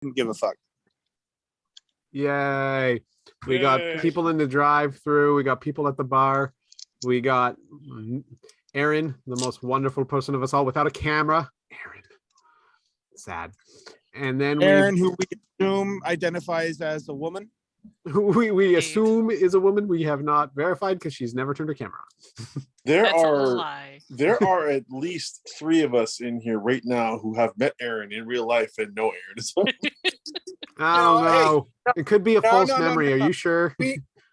didn't give a fuck. Yay. We got people in the drive-through. We got people at the bar. We got Aaron, the most wonderful person of us all, without a camera. Aaron. Sad. And then Aaron, who we assume identifies as a woman. We assume is a woman. We have not verified because she's never turned her camera on. There are at least 3 of us in here right now who have met Aaron in real life and know Aaron as well. I don't know. It could be a false memory. Are you sure?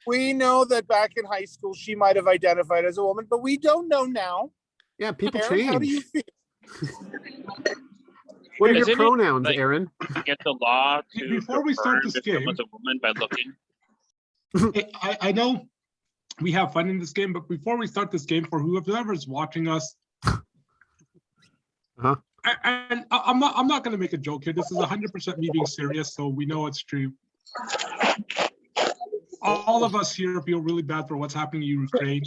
We know that back in high school she might have identified as a woman, but we don't know now. Yeah, people Aaron, change. how do you feel? What are your pronouns, Aaron? Get the law to before we start this game with a woman by looking. I know we have fun in this game, but before we start this game, for whoever's watching us, I'm not going to make a joke here. This is 100% me being serious, so we know it's true. All of us here feel really bad for what's happening in Ukraine.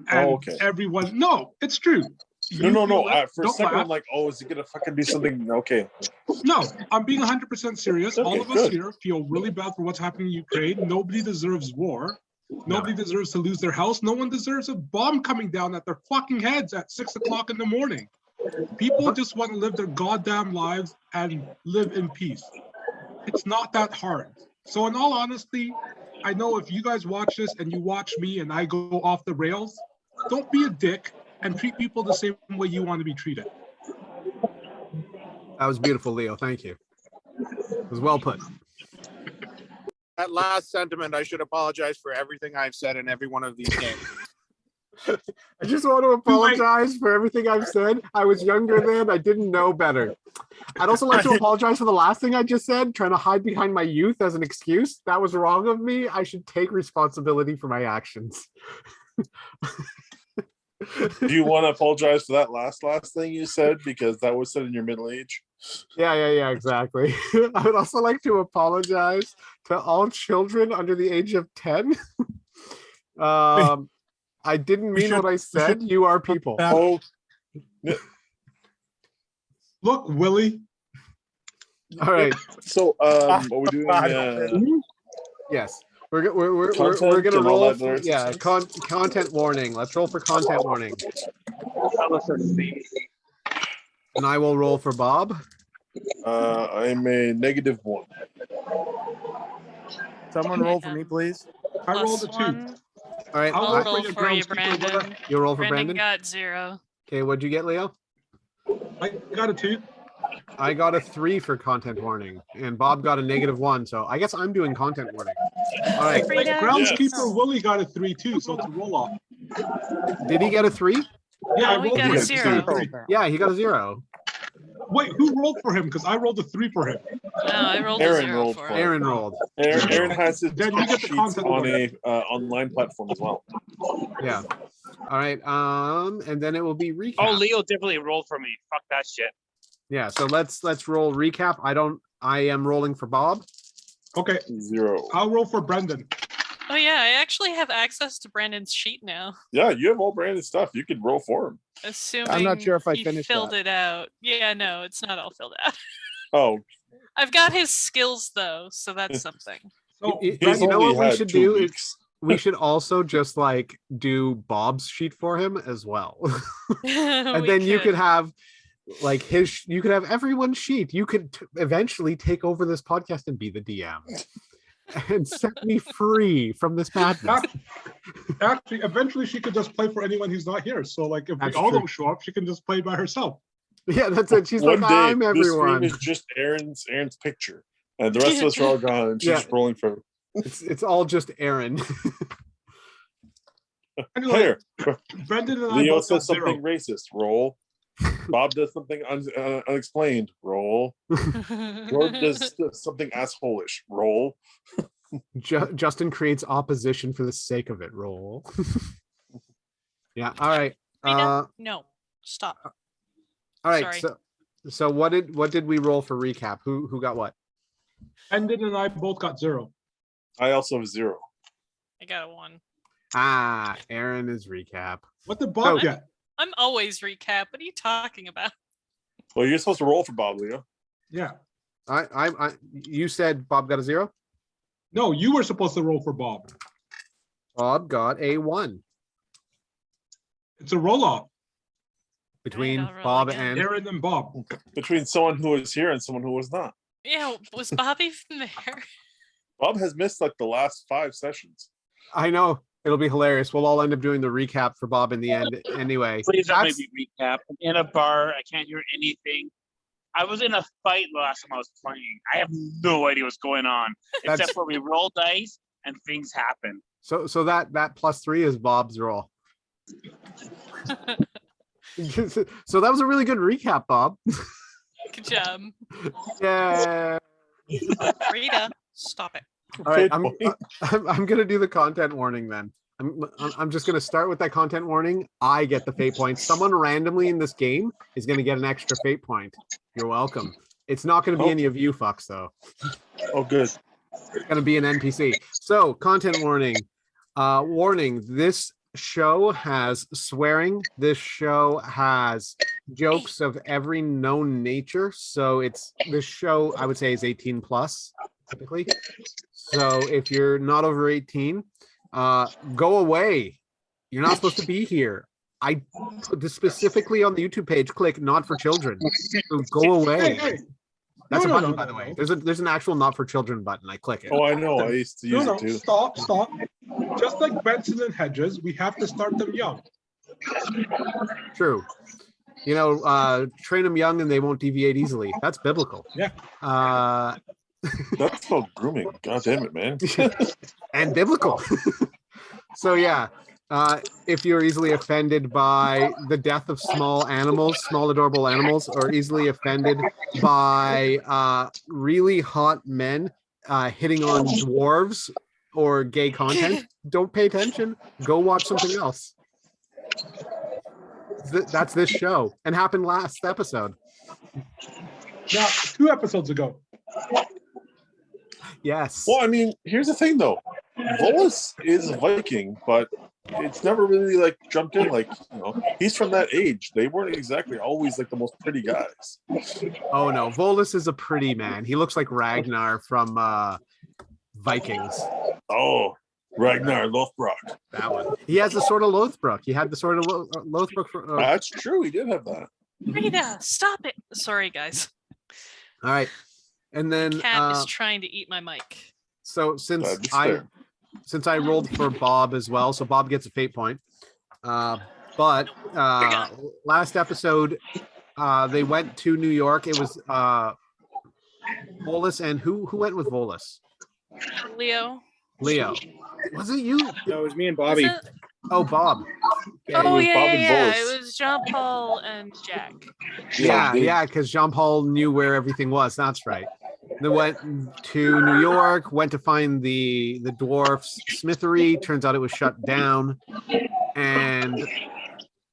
And everyone, no, it's true. No. For a second, I'm like, is he gonna fucking do something? Okay. No, I'm being 100% serious. All of us here feel really bad for what's happening in Ukraine. Nobody deserves war. Nobody deserves to lose their house. No one deserves a bomb coming down at their fucking heads at 6 o'clock in the morning. People just want to live their goddamn lives and live in peace. It's not that hard. So in all honesty, I know if you guys watch this and you watch me and I go off the rails, don't be a dick and treat people the same way you want to be treated. That was beautiful, Leo. Thank you. It was well put. That last sentiment, I should apologize for everything I've said in every one of these games. I just want to apologize for everything I've said. I was younger then. I didn't know better. I'd also like to apologize for the last thing I just said, trying to hide behind my youth as an excuse. That was wrong of me. I should take responsibility for my actions. Do you want to apologize for that last thing you said, because that was said in your middle age? Yeah, exactly. I would also like to apologize to all children under the age of 10. I didn't mean what I said. You are people. Look, Willie. All right. So, are we doing? Yes. We're gonna roll for, content warning. Let's roll for content warning. And I will roll for Bob. I'm a -1. Someone roll for me, please. I rolled a 2. All right. I'll roll for you, Brandon. You'll roll for Brandon? Got 0. Okay, what'd you get, Leo? I got a 2. I got a 3 for content warning, and Bob got a -1. So I guess I'm doing content warning. All right. Groundskeeper Willie got a 3 too, so it's a roll off. Did he get a 3? Yeah, no, he got a 0. Yeah, he got a 0. Wait, who rolled for him? Because I rolled a 3 for him. No, I rolled Aaron a 0 rolled for for him. Aaron rolled. Aaron has his Then you get the sheets content on warning. a online platform as well. Yeah. All right. And then it will be recap. Oh, Leo definitely rolled for me. Fuck that shit. Yeah. So let's roll recap. I am rolling for Bob. Okay. 0. I'll roll for Brendan. Oh yeah, I actually have access to Brandon's sheet now. Yeah, you have all Brandon's stuff. You could roll for him. Assuming I'm not sure if I he finished filled that. it out. Yeah, no, it's not all filled out. Oh, I've got his skills though, so that's something. So, You he's know what only we had should 2 do? weeks. We should also just like do Bob's sheet for him as well. And then you could have like you could have everyone's sheet. You could eventually take over this podcast and be the DM and set me free from this madness. Actually, eventually she could just play for anyone who's not here. So like if That's we all true. don't show up, she can just play by herself. Yeah, that's it. She's One like, day, I'm this everyone. stream is just Aaron's picture, and the rest of us are all gone. And she's Yeah. rolling for. It's all just Aaron. Anyway, Here, Brendan and I Leo both got says something 0. racist. Roll. Bob does something unexplained. Roll. George does something assholeish. Roll. Justin creates opposition for the sake of it. Roll. Yeah. All right. No, stop. All right. Sorry. So what did we roll for recap? Who got what? Brendan and I both got 0. I also have 0. I got a 1. Aaron is recap. What did Bob Oh. get? I'm always recap. What are you talking about? Well, you're supposed to roll for Bob, Leo. Yeah. You said Bob got a 0. No, you were supposed to roll for Bob. Bob got a 1 It's a roll off. between I'll roll Bob again. and Aaron and Bob. Between someone who was here and someone who was not. Yeah, was Bob even there? Bob has missed like the last 5 sessions. I know it'll be hilarious. We'll all end up doing the recap for Bob in the end anyway. Please don't make That's- me recap. I'm in a bar. I can't hear anything. I was in a fight last time I was playing. I have no idea what's going on, That's- except for we roll dice and things happen. So that +3 is Bob's roll. So that was a really good recap, Bob. Good job. Yeah. Rita, stop it. All right, Okay, I'm gonna do the content warning then. I'm just gonna start with that content warning. I get the fate point. Someone randomly in this game is gonna get an extra fate point. You're welcome. It's not gonna be Oh. any of you fucks though. Oh, good. It's gonna be an NPC. So content warning. Warning, this show has swearing. This show has jokes of every known nature. So this show, I would say, is 18 plus typically. So if you're not over 18, go away. You're not supposed to be here. I put this specifically on the YouTube page, click not for children. So go away. Hey, That's No, a no, button, no, by no, the way. no. There's an actual not for children button. I click it. Oh, I know. I used to use no, it too. stop. Just like Benson and Hedges, we have to start them young. True. You know, train them young and they won't deviate easily. That's biblical. Yeah. That's called grooming. God damn it, man. And biblical. So yeah, if you're easily offended by the death of small animals, small adorable animals, or easily offended by really hot men hitting on dwarves or gay content, don't pay attention. Go watch something else. That's this show and happened last episode. Now, 2 episodes ago. Yes. Well, I mean, here's the thing though. Volus is a Viking, but it's never really like jumped in. Like, you know, he's from that age. They weren't exactly always like the most pretty guys. Oh no, Volus is a pretty man. He looks like Ragnar from Vikings. Oh, Ragnar Lothbrok. That one. He has the sword of Lothbrok. He had the sword of Lothbrok. For, That's true. He did have that. Rita, stop it. Sorry, guys. all right, and then Cat is trying to eat my mic. so That'd be fair. since I rolled for Bob as well, so Bob gets a fate point. But last episode, they went to New York. It was Volus and who went with Volus? Leo. Leo. Was it you? No, it was me and Was Bobby. it? Oh, Bob. Oh was yeah, Bob yeah, and yeah. Volus. It was Jean Paul and Jack. Yeah, they- yeah, because Jean Paul knew where everything was. That's right. They went to New York, went to find the dwarf's smithery. Turns out it was shut down, and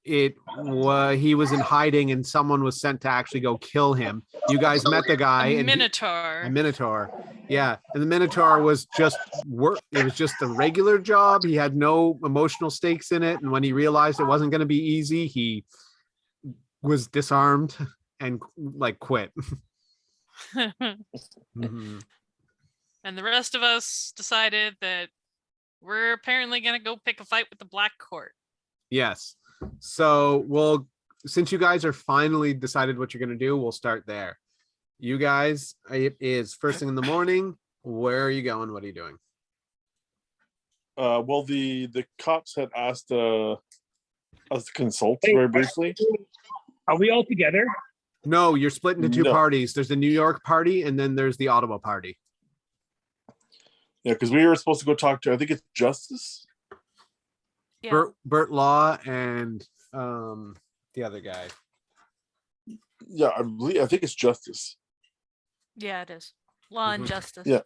he was in hiding, and someone was sent to actually go kill him. You guys met the guy, A and Minotaur. a Minotaur. Yeah, and the Minotaur was just work. It was just a regular job. He had no emotional stakes in it, and when he realized it wasn't going to be easy, he was disarmed and like quit. Mhm. And the rest of us decided that we're apparently gonna go pick a fight with the Black Court. Yes. So since you guys are finally decided what you're going to do, we'll start there. You guys, it is first thing in the morning. Where are you going? What are you doing? Well, the cops had asked us to consult very briefly. Are we all together? No, you're split into two No. parties. There's the New York party and then there's the Ottawa party. Yeah, because we were supposed to go talk to, I think it's Justice. Yeah. Bert Law and the other guy. Yeah, I think it's Justice. Yeah, it is. Law and Mhm. Justice. Yeah.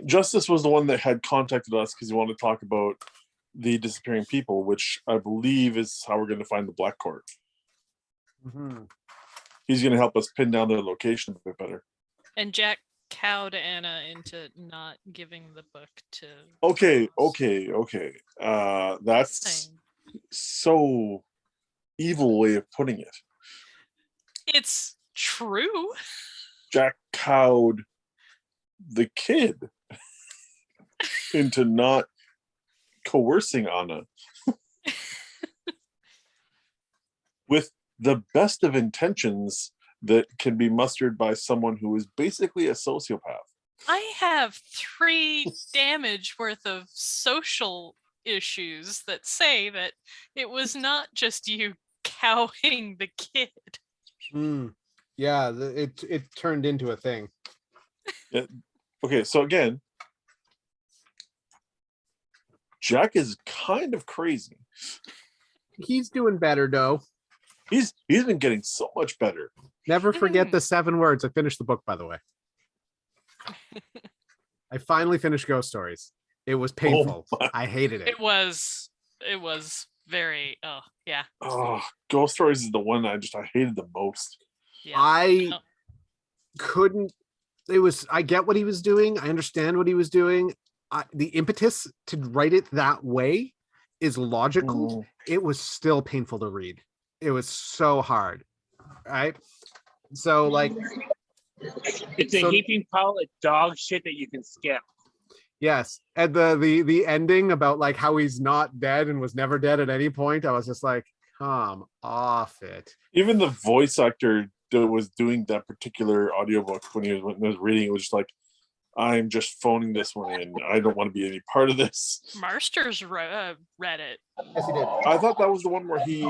Justice was the one that had contacted us because he wanted to talk about the disappearing people, which I believe is how we're going to find the Black Court. Mhm. He's going to help us pin down their location a bit better. And Jack cowed Anna into not giving the book to. Okay. That's Saying. so evil way of putting it. It's true. Jack cowed the kid into not coercing Anna with the best of intentions that can be mustered by someone who is basically a sociopath. I have 3 damage worth of social issues that say that it was not just you cowing the kid. Yeah, it turned into a thing. Okay, so again, Jack is kind of crazy. He's doing better, though. He's been getting so much better. Never forget the 7 words. I finished the book, by the way. I finally finished Ghost Stories. It was painful. I hated it. It was very, yeah. Oh, Ghost Stories is the one I hated the most. Yeah. I couldn't. I get what he was doing. I understand what he was doing. The impetus to write it that way is logical. It was still painful to read. It was so hard. Right. So like, it's a heaping pile of dog shit that you can skip. Yes, and the ending about like how he's not dead and was never dead at any point, I was just like, come off it. Even the voice actor that was doing that particular audiobook when he was reading, it was just like, I'm just phoning this one in. I don't want to be any part of this. Marsters read it. Yes, he did. I thought that was the one where he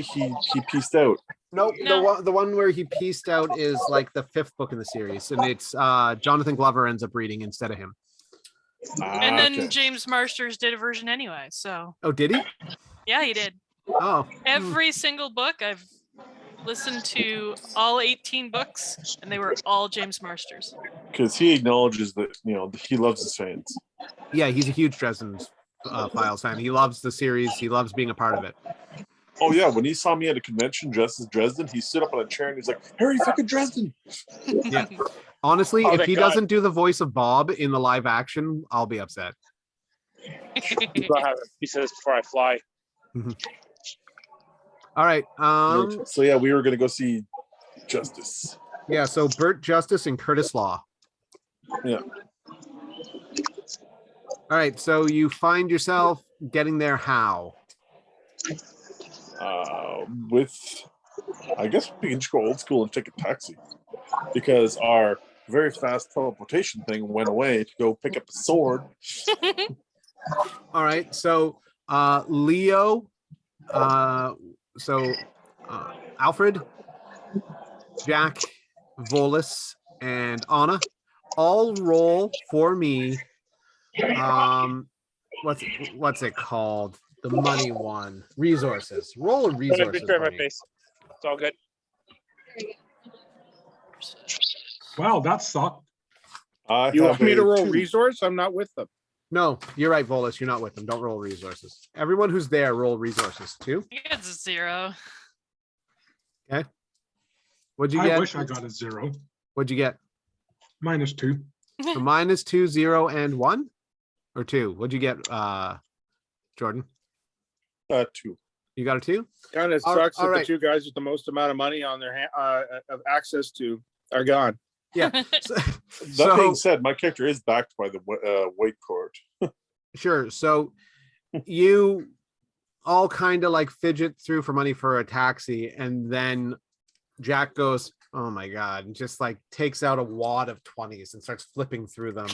pieced out. Nope, No. the one where he pieced out is like the 5th book in the series, and it's Jonathan Glover ends up reading instead of him. And then Okay. James Marsters did a version anyway, so. Oh, did he? Yeah, he did. Oh. Every single book I've listened to, all 18 books, and they were all James Marsters. Because he acknowledges that, he loves his fans. Yeah, he's a huge Dresden Files fan. He loves the series. He loves being a part of it. Oh yeah, when he saw me at a convention dressed as Dresden, he stood up on a chair and he's like, Harry fucking Dresden. Yeah. Honestly, Oh, if thank he God. doesn't do the voice of Bob in the live action, I'll be upset. I'll have a piece of this before I fly. All right. So yeah, we were gonna go see Justice. Yeah, so Burt Justice and Curtis Law. Yeah. All right, so you find yourself getting there how? I guess we can just go old school and take a taxi, because our very fast teleportation thing went away to go pick up a sword. All right, so Leo, Alfred, Jack, Volus, and Anna all roll for me. What's it called? The money one. Resources. Roll a resources. Picture of for my me. face. It's all good. Wow, that sucked. You want me to roll 2. resource? I'm not with them. No, you're right, Volus. You're not with them. Don't roll resources. Everyone who's there, roll resources too. It's a 0. What'd you I get? wish I got a 0. What'd you get? -2. So -2, 0, and 1? Or 2? What'd you get, Jordan? 2. You got a 2? Kind of All- sucks all that right. the 2 guys with the most amount of money on their of access to are gone. Yeah. That being said, my character is backed by the weight court. Sure. So you all kind of like fidget through for money for a taxi, and then Jack goes, "Oh my god," and just like takes out a wad of 20s and starts flipping through them.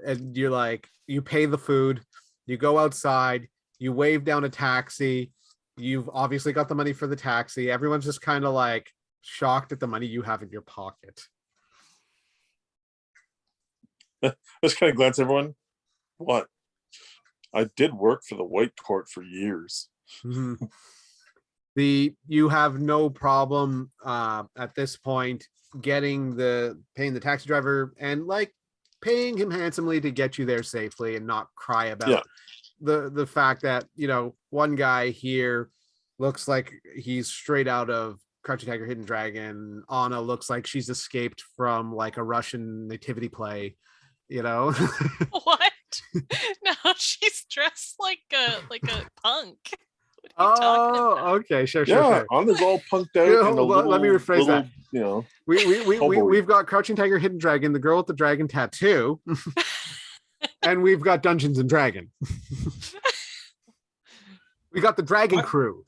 And you're like, you pay the food, you go outside, you wave down a taxi, you've obviously got the money for the taxi. Everyone's just kind of like shocked at the money you have in your pocket. Just kind of glance at everyone. What? I did work for the white court for years. Mhm. You have no problem at this point paying the taxi driver and like paying him handsomely to get you there safely and not cry about the fact that, one guy here looks like he's straight out of Crouching Tiger, Hidden Dragon. Anna looks like she's escaped from like a Russian nativity play, What? No, she's dressed like a punk. What are you talking Oh, about? okay, sure. Anna's all punked out. Yeah, And a well, let me little- rephrase that. You know, We've got Crouching Tiger, Hidden Dragon, the girl with the dragon tattoo, and we've got Dungeons and Dragon. We got the Dragon What? Crew.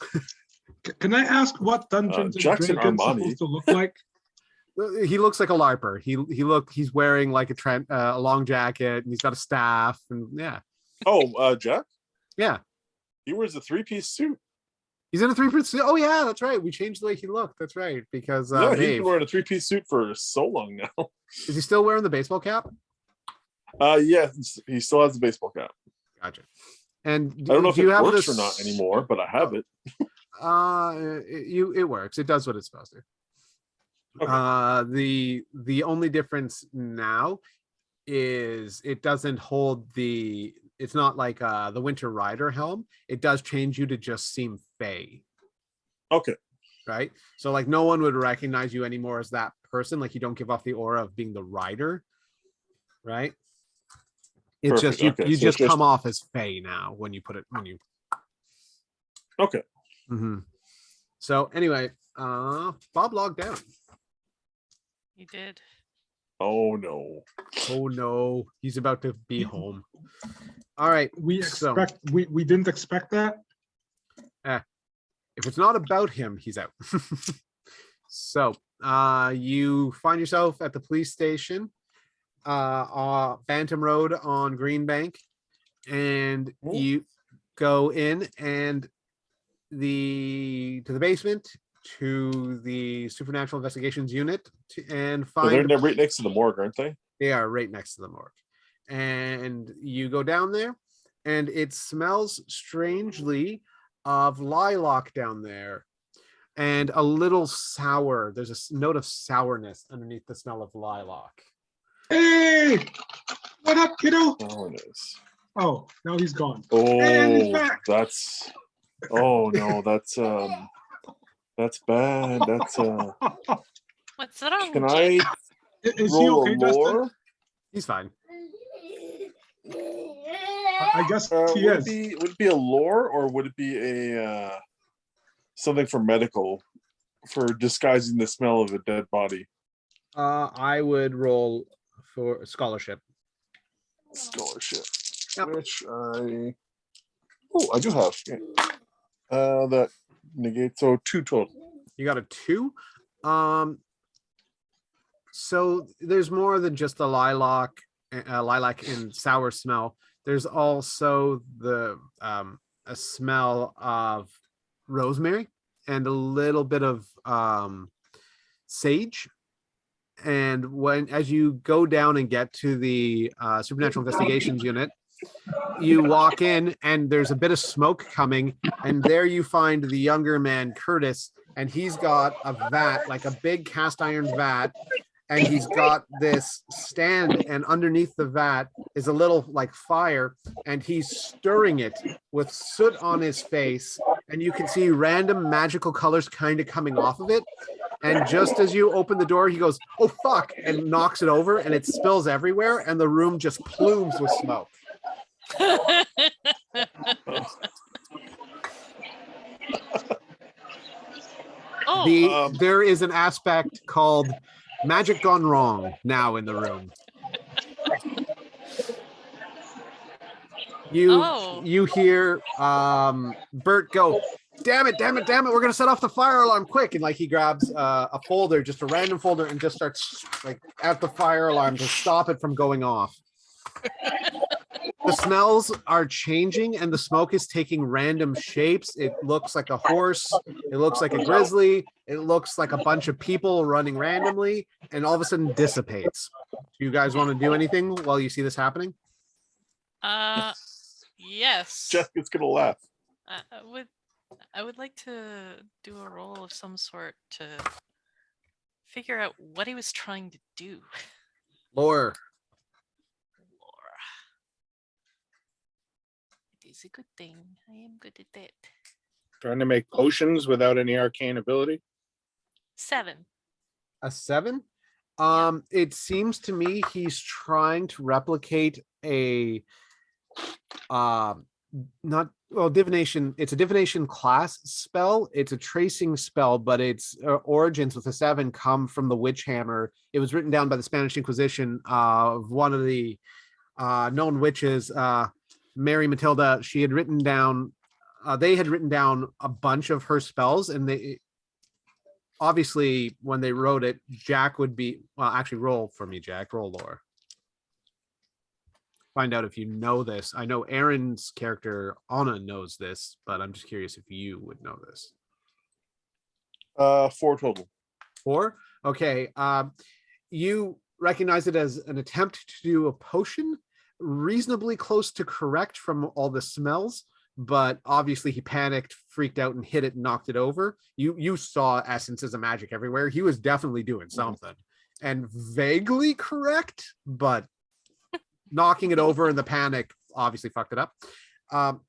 Can I ask what Dungeons and Jackson Dragons Armani. supposed to look like? He looks like a LARPer. He's wearing like a long jacket, and he's got a staff, and yeah, Jack. yeah. He wears a 3-piece suit. He's in a 3-piece suit. Oh yeah, that's right. We changed the way he looked. That's right, because Yeah, he's Maeve. been wearing a 3-piece suit for so long now. Is he still wearing the baseball cap? Yeah, he still has the baseball cap. Gotcha. And I don't know if do you it have works this or not anymore, but I have it. It works. It does what it's supposed to. Okay. The only difference now is it doesn't hold the. It's not like the Winter Rider helm. It does change you to just seem fey. Okay. Right. So like no one would recognize you anymore as that person. Like you don't give off the aura of being the rider. Right. It's Perfect. just Okay, you so just it's come off as fey now when you put it when you. Okay. Mm-hmm. So anyway, Bob logged down. You did. Oh no. Oh no, he's about to be home. All right. We So- expect we didn't expect that. If it's not about him, he's out. So you find yourself at the police station, Bantam Road on Green Bank, and Oh. you go in and to the basement to the Supernatural Investigations Unit and So they're find right next to the morgue, aren't they? they are right next to the morgue. And you go down there, and it smells strangely of lilac down there and a little sour. There's a note of sourness underneath the smell of lilac. Hey, what up, kiddo? Oh, it is. Oh, now he's gone. And he's Oh, back. that's. Oh no, that's bad. That's What's wrong, Can Jake? I Is he roll okay, a Justin? lore? He's fine. I guess he would is. would it be a lore or would it be a something for medical for disguising the smell of a dead body? I would roll for scholarship. Scholarship. Yep. Which I do have. Yeah. That negates, so 2 total. You got a 2. So there's more than just the lilac and sour smell. There's also the a smell of rosemary and a little bit of sage. And as you go down and get to the Supernatural Investigations Unit, you walk in and there's a bit of smoke coming, and there you find the younger man, Curtis, and he's got a vat, like a big cast iron vat, and he's got this stand, and underneath the vat is a little like fire, and he's stirring it with soot on his face, and you can see random magical colors kind of coming off of it. And just as you open the door, he goes, "Oh fuck," and knocks it over, and it spills everywhere, and the room just plumes with smoke. Oh, There is an aspect called magic gone wrong now in the room. You hear Bert go, damn it, we're gonna set off the fire alarm quick. And like he grabs a folder, just a random folder, and just starts like at the fire alarm to stop it from going off. The smells are changing and the smoke is taking random shapes. It looks like a horse, it looks like a grizzly, it looks like a bunch of people running randomly, and all of a sudden dissipates. Do you guys want to do anything while you see this happening? yes. Jessica's gonna laugh. I would like to do a roll of some sort to figure out what he was trying to do. Lore. It is a good thing. I am good at that. Trying to make potions without any arcane ability. 7. A 7? It seems to me he's trying to replicate a not well, divination. It's a divination class spell. It's a tracing spell, but its origins with the 7 come from the witch hammer. It was written down by the Spanish Inquisition of one of the known witches, Mary Matilda. She had written down. They had written down a bunch of her spells, and they obviously when they wrote it, Jack would be actually roll for me, Jack. Roll lore. Find out if you know this. I know Aaron's character Anna knows this, but I'm just curious if you would know this. 4 total. 4? Okay. You recognize it as an attempt to do a potion, reasonably close to correct from all the smells, but obviously he panicked, freaked out, and hit it and knocked it over. You saw essences of magic everywhere. He was definitely doing something. And vaguely correct, but knocking it over in the panic obviously fucked it up.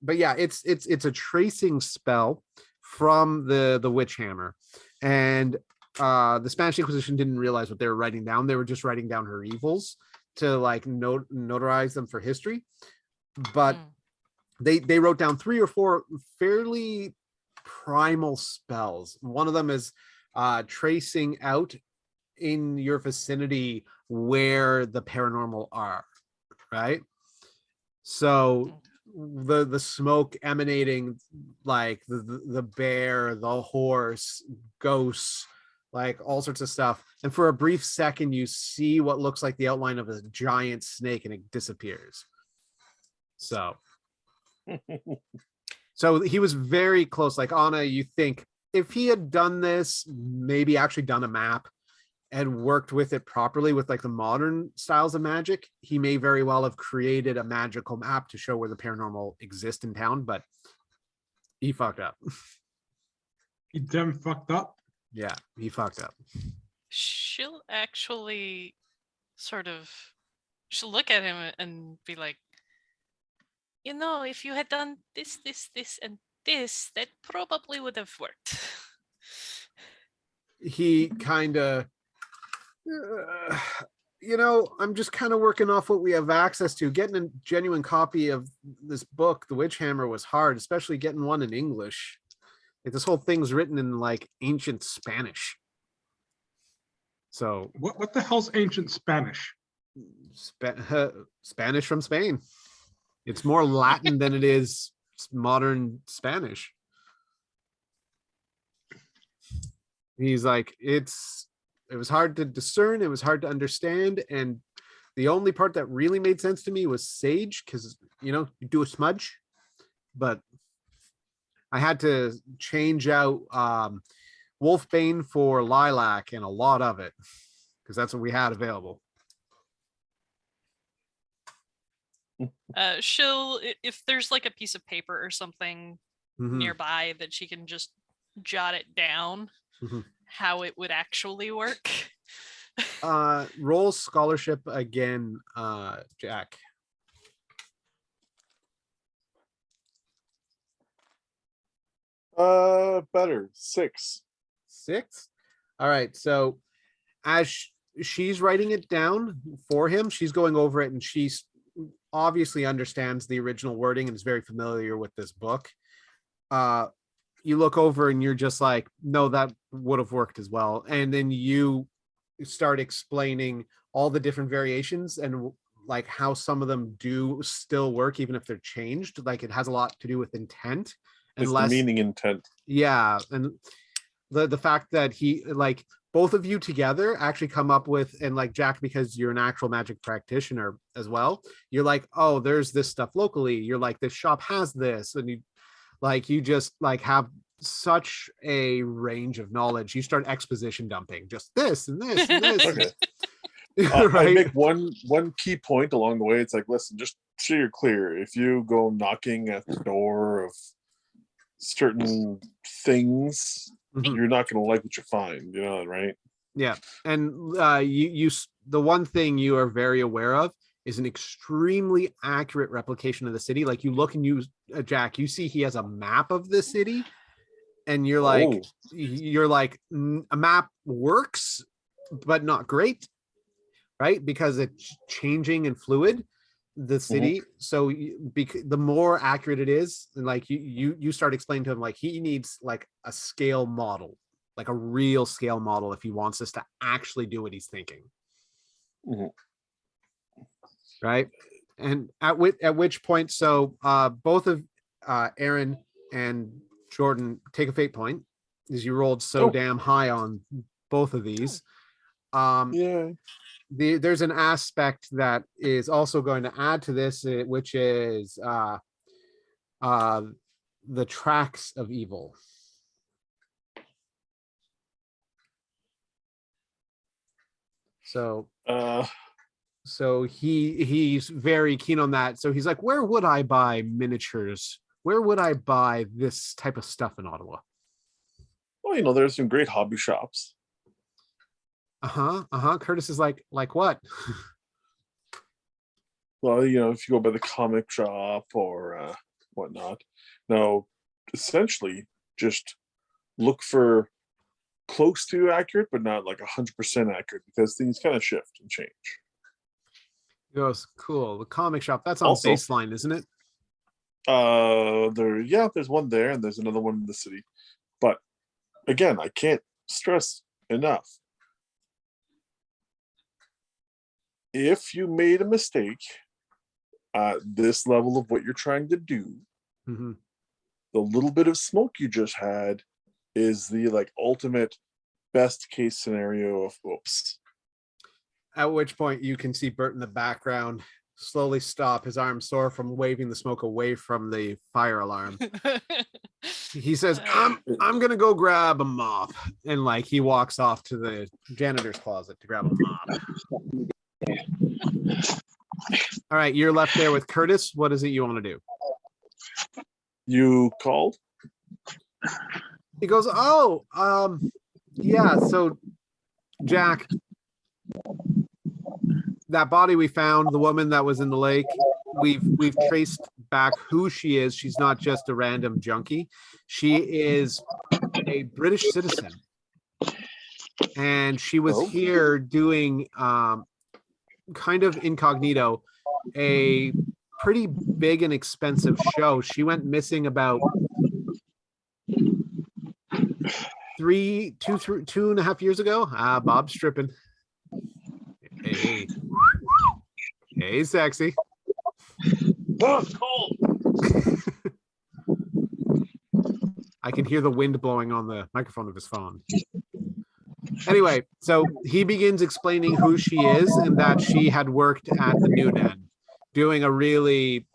But yeah, it's a tracing spell from the witch hammer, and the Spanish Inquisition didn't realize what they were writing down. They were just writing down her evils to like notarize them for history. But they wrote down 3 or 4 fairly primal spells. One of them is tracing out in your vicinity where the paranormal are. Right, so the smoke emanating, like the bear, the horse, ghosts, like all sorts of stuff, and for a brief second you see what looks like the outline of a giant snake and it disappears. So he was very close. Like Anna, you think if he had done this, maybe actually done a map and worked with it properly with like the modern styles of magic, he may very well have created a magical map to show where the paranormal exists in town, but he fucked up. He damn fucked up. Yeah, he fucked up. She'll actually she'll look at him and be like, if you had done this, and this, that probably would have worked. He kind of, I'm just kind of working off what we have access to. Getting a genuine copy of this book, The Witch Hammer, was hard, especially getting one in English. Like this whole thing's written in like ancient Spanish. So what the hell's ancient Spanish? Spanish from Spain. It's more Latin than it is modern Spanish. He's like, it was hard to discern, it was hard to understand, and the only part that really made sense to me was sage, because you do a smudge, but I had to change out wolfbane for lilac and a lot of it, because that's what we had available. She'll, if there's like a piece of paper or something nearby that she can just jot it down, how it would actually work. Roll scholarship again, Jack. Better. 6. 6. All right, so as she's writing it down for him, she's going over it, and she's obviously understands the original wording and is very familiar with this book. You look over and you're just like, no, that would have worked as well. And then you start explaining all the different variations and like how some of them do still work, even if they're changed. Like it has a lot to do with intent and it's less the meaning intent. Yeah. And the fact that he, like, both of you together actually come up with, and like Jack, because you're an actual magic practitioner as well, you're like, oh, there's this stuff locally. You're like, this shop has this. And you just like have such a range of knowledge. You start exposition dumping, just this and this and this. Okay. Right? I make one key point along the way. It's like, listen, just so you're clear, if you go knocking at the door of certain things, you're not going to like what you find, right? Yeah. And you the one thing you are very aware of is an extremely accurate replication of the city. Like you look and Jack, you see he has a map of the city, and you're like, a map works, but not great, right? Because it's changing and fluid. the city. So the more accurate it is, and like you start explaining to him like he needs like a scale model, like a real scale model if he wants us to actually do what he's thinking. Right. And at which point, so both of Aaron and Jordan take a fate point, as you rolled so damn high on both of these. There's an aspect that is also going to add to this, which is the tracks of evil. So he's very keen on that. So he's like, where would I buy miniatures? Where would I buy this type of stuff in Ottawa? Well, there's some great hobby shops. Curtis is like what? Well, if you go by the comic shop or whatnot. Now, essentially, just look for close to accurate, but not like 100% accurate, because things kind of shift and change. He goes, cool. The comic shop, that's on Also, Baseline, isn't it? There's one there, and there's another one in the city. But again, I can't stress enough. If you made a mistake at this level of what you're trying to do, the little bit of smoke you just had is the like ultimate best case scenario of oops. At which point you can see Bert in the background slowly stop, his arm sore from waving the smoke away from the fire alarm. He says, I'm gonna go grab a mop, and like he walks off to the janitor's closet to grab a mop. All right, you're left there with Curtis. What is it you want to do? You called? He goes, yeah, so Jack, that body we found, the woman that was in the lake, we've traced back who she is. She's not just a random junkie. She is a British citizen. And she was here doing kind of incognito a pretty big and expensive show. She went missing about 2.5 years ago. Bob's stripping. Hey, sexy. Oh, it's cold. I can hear the wind blowing on the microphone of his phone. Anyway, so he begins explaining who she is and that she had worked at the New Den doing a really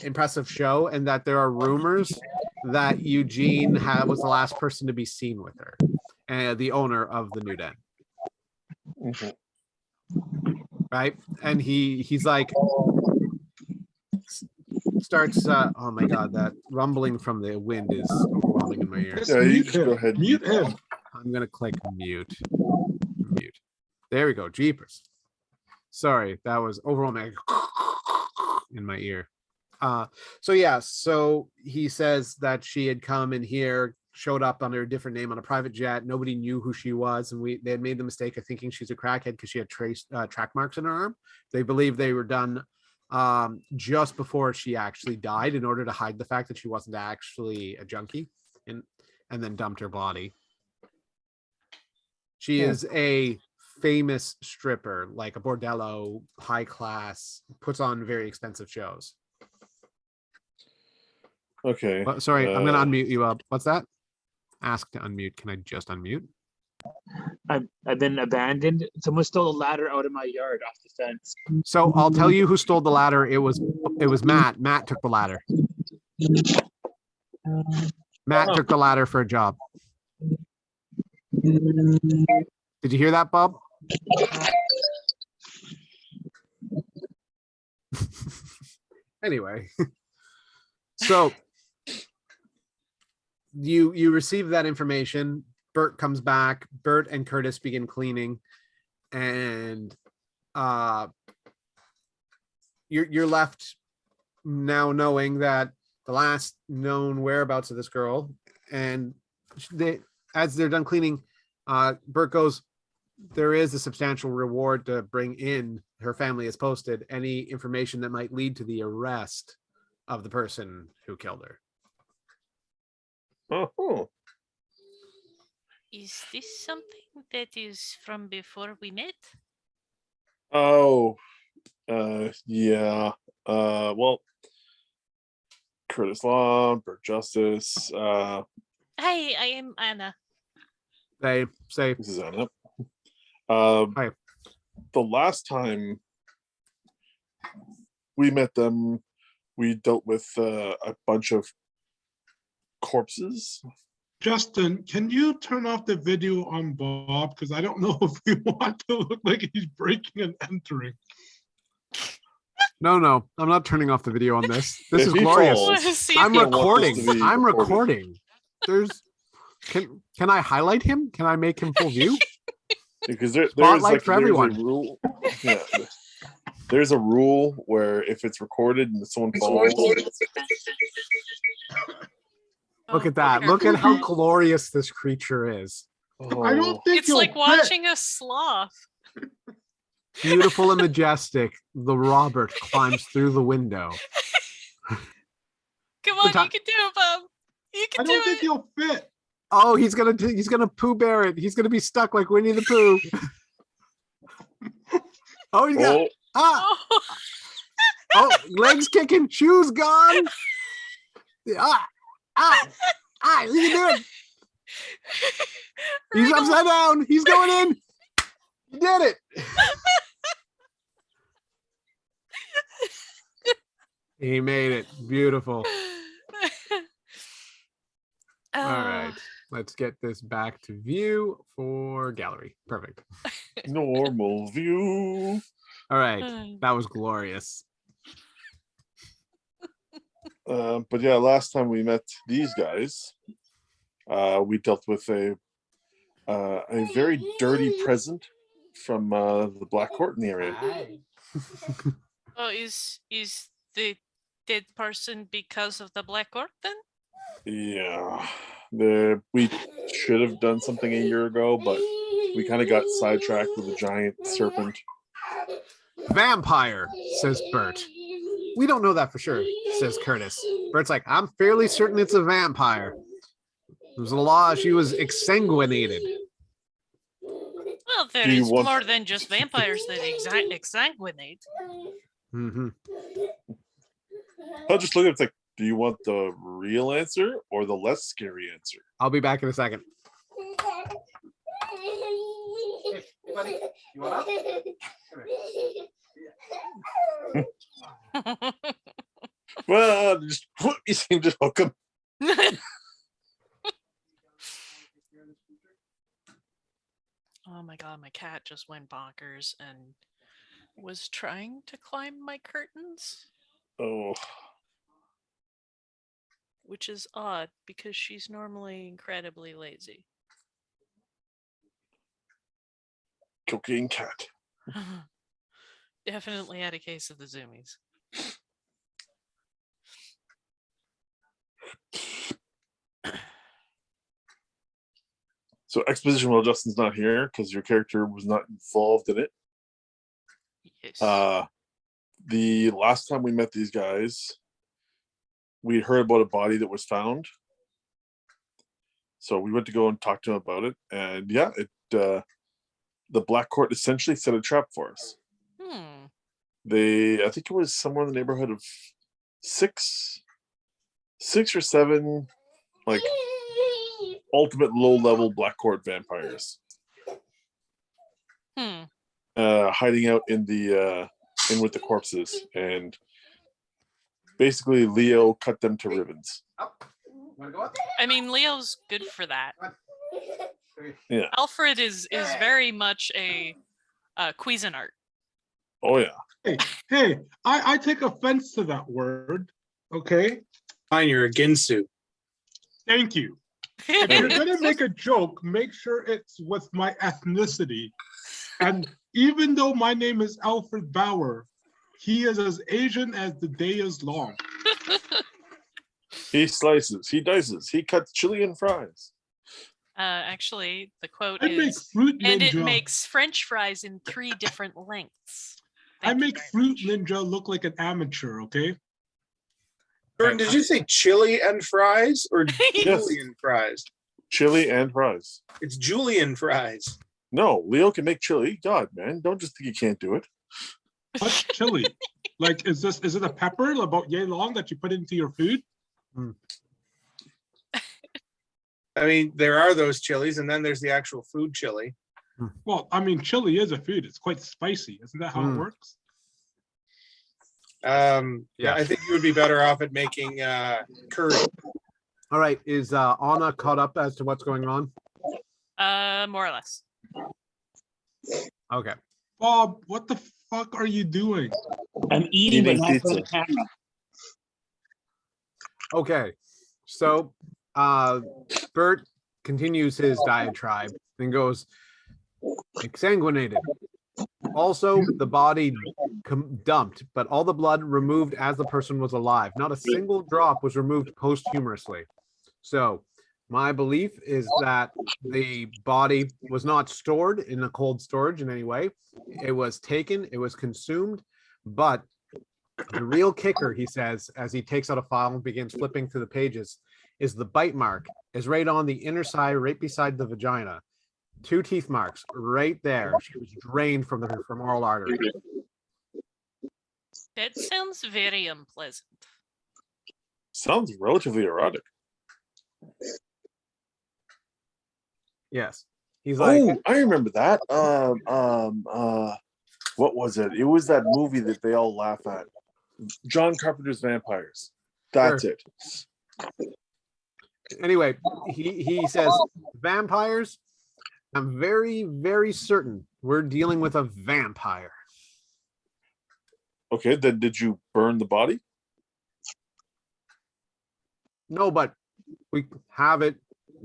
impressive show, and that there are rumors that Eugene was the last person to be seen with her, and the owner of the New Den. Right? And he's like, starts oh my god, that rumbling from the wind is overwhelming in my ears. Yeah, you just go ahead. Mute him. I'm gonna click mute. There we go. Jeepers. Sorry, that was overwhelming in my ear. So he says that she had come in here, showed up under a different name on a private jet. Nobody knew who she was, and they had made the mistake of thinking she's a crackhead because she had track marks in her arm. They believe they were done just before she actually died, in order to hide the fact that she wasn't actually a junkie, and then dumped her body. She is a famous stripper, like a bordello, high class, puts on very expensive shows. Okay. Sorry, I'm gonna unmute you up. What's that? Ask to unmute. Can I just unmute? I've been abandoned. Someone stole a ladder out of my yard off the fence. So I'll tell you who stole the ladder. It was Matt. Matt took the ladder. Matt took the ladder for a job. Did you hear that, Bob? Anyway, so you receive that information. Bert comes back. Bert and Curtis begin cleaning, and you're left now knowing that the last known whereabouts of this girl, and as they're done cleaning, Bert goes, there is a substantial reward to bring in her family has posted any information that might lead to the arrest of the person who killed her. Oh, Is this something that is from before we met? oh, yeah. Well, Curtis Law, Burt Justice. Hi, I am Anna. They say, This is Anna. Hi. The last time we met them, we dealt with a bunch of corpses. Justin, can you turn off the video on Bob? Because I don't know if we want to look like he's breaking and entering. No, I'm not turning off the video on this. This If is he glorious. falls, See I'm if I want this recording. to be I'm recorded. recording. There's can I highlight him? Can I make him full view? Because there's Spotlight like for there's everyone. a rule. Yeah, there's a rule where if it's recorded and someone falls, Look Oh, at that. here. Look at how glorious this creature is. I don't oh, think It's you'll like fit. watching a sloth. Beautiful and majestic, the Robert climbs through the window. Come on, ti- you can do it, Bob. You I can don't do think it. he'll fit. Oh, he's gonna Pooh Bear it. He's gonna be stuck like Winnie the Pooh. Oh, he's got oh, Oh, legs kicking, shoes gone. He can do it. He's Wriggle. upside down. He's going in. He did it. He made it. Beautiful. All right. Let's get this back to view for gallery. Perfect. normal view. All right. That was glorious. But yeah, last time we met these guys, we dealt with a very dirty present from the Black Court in the area. Oh, is the dead person because of the Black Orc then? Yeah, we should have done something a year ago, but we kind of got sidetracked with a giant serpent. Vampire, says Bert. We don't know that for sure, says Curtis. Bert's like, I'm fairly certain it's a vampire. There's a law she was exsanguinated. Well, there Do you is want- more than just vampires that exsanguinate. Mm-hmm. I'll just look at it, it's like, do you want the real answer or the less scary answer? I'll be back in a second. Hey, buddy, you want up? Well, just you seem to hook 'em. Oh my god, my cat just went bonkers and was trying to climb my curtains, Oh, which is odd because she's normally incredibly lazy. cocaine cat. Definitely had a case of the zoomies. So exposition while Justin's not here because your character was not involved in it. Yes. The last time we met these guys, we heard about a body that was found. So we went to go and talk to him about it, and yeah, the Black Court essentially set a trap for us. I think it was somewhere in the neighborhood of six or seven, like ultimate low-level Black Court vampires, hiding out in with the corpses, and basically Leo cut them to ribbons. I mean, Leo's good for that. Yeah. Alfred is very much a Cuisinart. Oh yeah. Hey, I take offense to that word. Okay, Fine, you're a Ginsu. thank you. If you're gonna make a joke, make sure it's with my ethnicity. And even though my name is Alfred Bauer, he is as Asian as the day is long. He slices, he dices, he cuts chili and fries. Actually, the quote I make is, fruit and it ninja. makes French fries in 3 different lengths. I Thank you make very Fruit much. Ninja look like an amateur, okay? Jordan, did you say chili and fries or Julian fries? Chili and fries. It's Julian fries. No, Leo can make chili. God, man, don't just think you can't do it. What's chili? Like, is it a pepper about yay long that you put into your food? I mean, there are those chilies, and then there's the actual food chili. Well, I mean, chili is a food. It's quite spicy. Isn't that how it works? Yeah, I think you would be better off at making curry. All right. Is Anna caught up as to what's going on? More or less. Okay. Bob, what the fuck are you doing? I'm eating, but Eating not for the pizza. camera. Okay. So Bert continues his diatribe and goes, exsanguinated. Also, the body dumped, but all the blood removed as the person was alive. Not a single drop was removed posthumously. So, my belief is that the body was not stored in a cold storage in any way. It was taken, it was consumed, but the real kicker, he says, as he takes out a file and begins flipping through the pages, is the bite mark is right on the inner side, right beside the vagina. 2 teeth marks right there. She was drained from the femoral artery. That sounds very unpleasant. Sounds relatively erotic. Yes. He's like, Oh, I remember that. What was it? It was that movie that they all laugh at. John Carpenter's Vampires. That's Sure. it. Anyway, he says, vampires, I'm very, very certain we're dealing with a vampire. Okay, then did you burn the body? No, but we have it.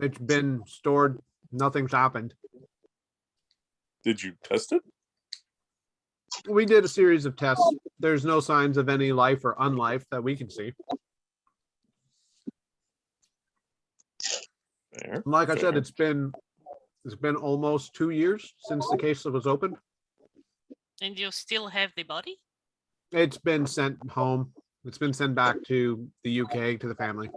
It's been stored. Nothing's happened. Did you test it? We did a series of tests. There's no signs of any life or unlife that we can see. Fair. Like I said, fair. it's been almost 2 years since the case was opened. And you still have the body? It's been sent home. It's been sent back to the UK to the family.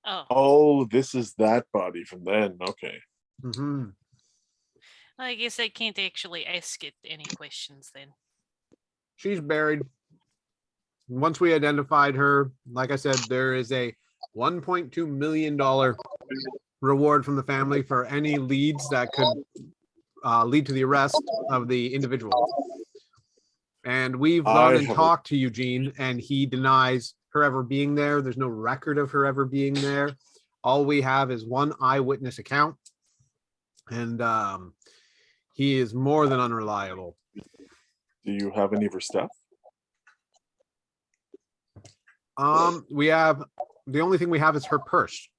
Oh, Oh, this is that body from then. Okay. Hmm. I guess I can't actually ask it any questions then. She's buried. Once we identified her, like I said, there is a $1.2 million reward from the family for any leads that could lead to the arrest of the individual. And we've gone and talked to Eugene, and he denies her ever being there. There's no record of her ever being there. All we have is one eyewitness account, and he is more than unreliable. Do you have any of her stuff? We have the only thing we have is her purse.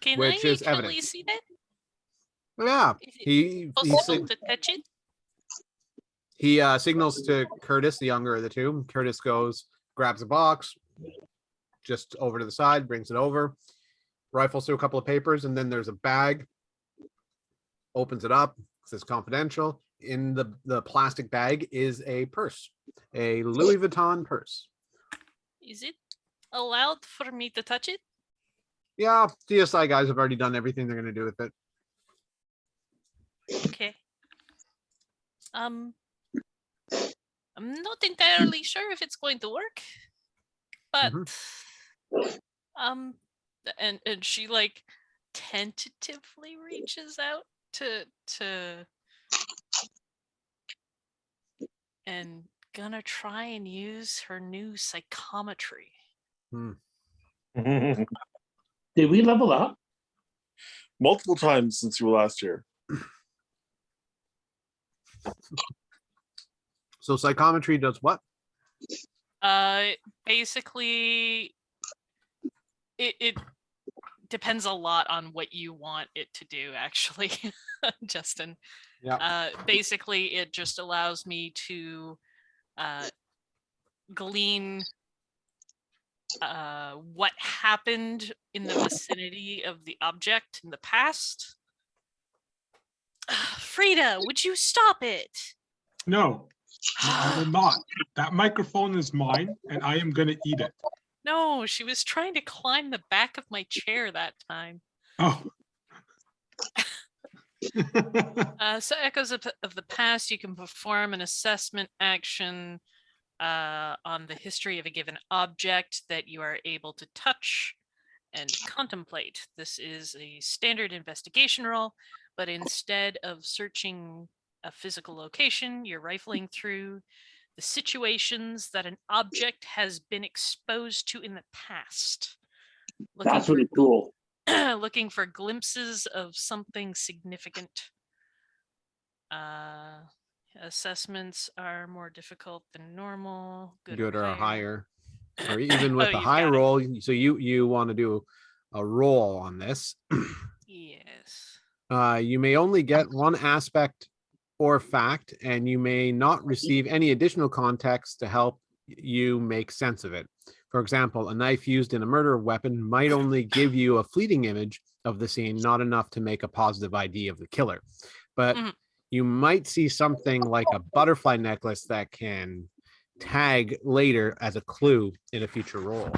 Can Which I is actually evidence. see that? Yeah, Is it he possible to touch it? signals to Curtis, the younger of the two. Curtis goes, grabs a box, just over to the side, brings it over, rifles through a couple of papers, and then there's a bag. Opens it up, says confidential. In the plastic bag is a purse, a Louis Vuitton purse. Is it allowed for me to touch it? Yeah, DSI guys have already done everything they're going to do with it. Okay. I'm not entirely sure if it's going to work, but and she like tentatively reaches out to and gonna try and use her new psychometry. Did we level up? Multiple times since you were last here. So psychometry does what? Basically, it depends a lot on what you want it to do, actually, Justin. Yeah. Basically, it just allows me to glean what happened in the vicinity of the object in the past. Frida, would you stop it? No. No, I will not. That microphone is mine, and I am gonna eat it. No, she was trying to climb the back of my chair that time. Oh. So echoes of the past, you can perform an assessment action on the history of a given object that you are able to touch and contemplate. This is a standard investigation roll, but instead of searching a physical location, you're rifling through the situations that an object has been exposed to in the past. That's really cool. Looking for glimpses of something significant. Assessments are more difficult than normal. Good or higher. Or even Oh, with a you've high got it. roll, so you want to do a roll on this. Yes. You may only get one aspect or fact, and you may not receive any additional context to help you make sense of it. For example, a knife used in a murder weapon might only give you a fleeting image of the scene, not enough to make a positive ID of the killer. But you might see something like a butterfly necklace that can tag later as a clue in a future roll.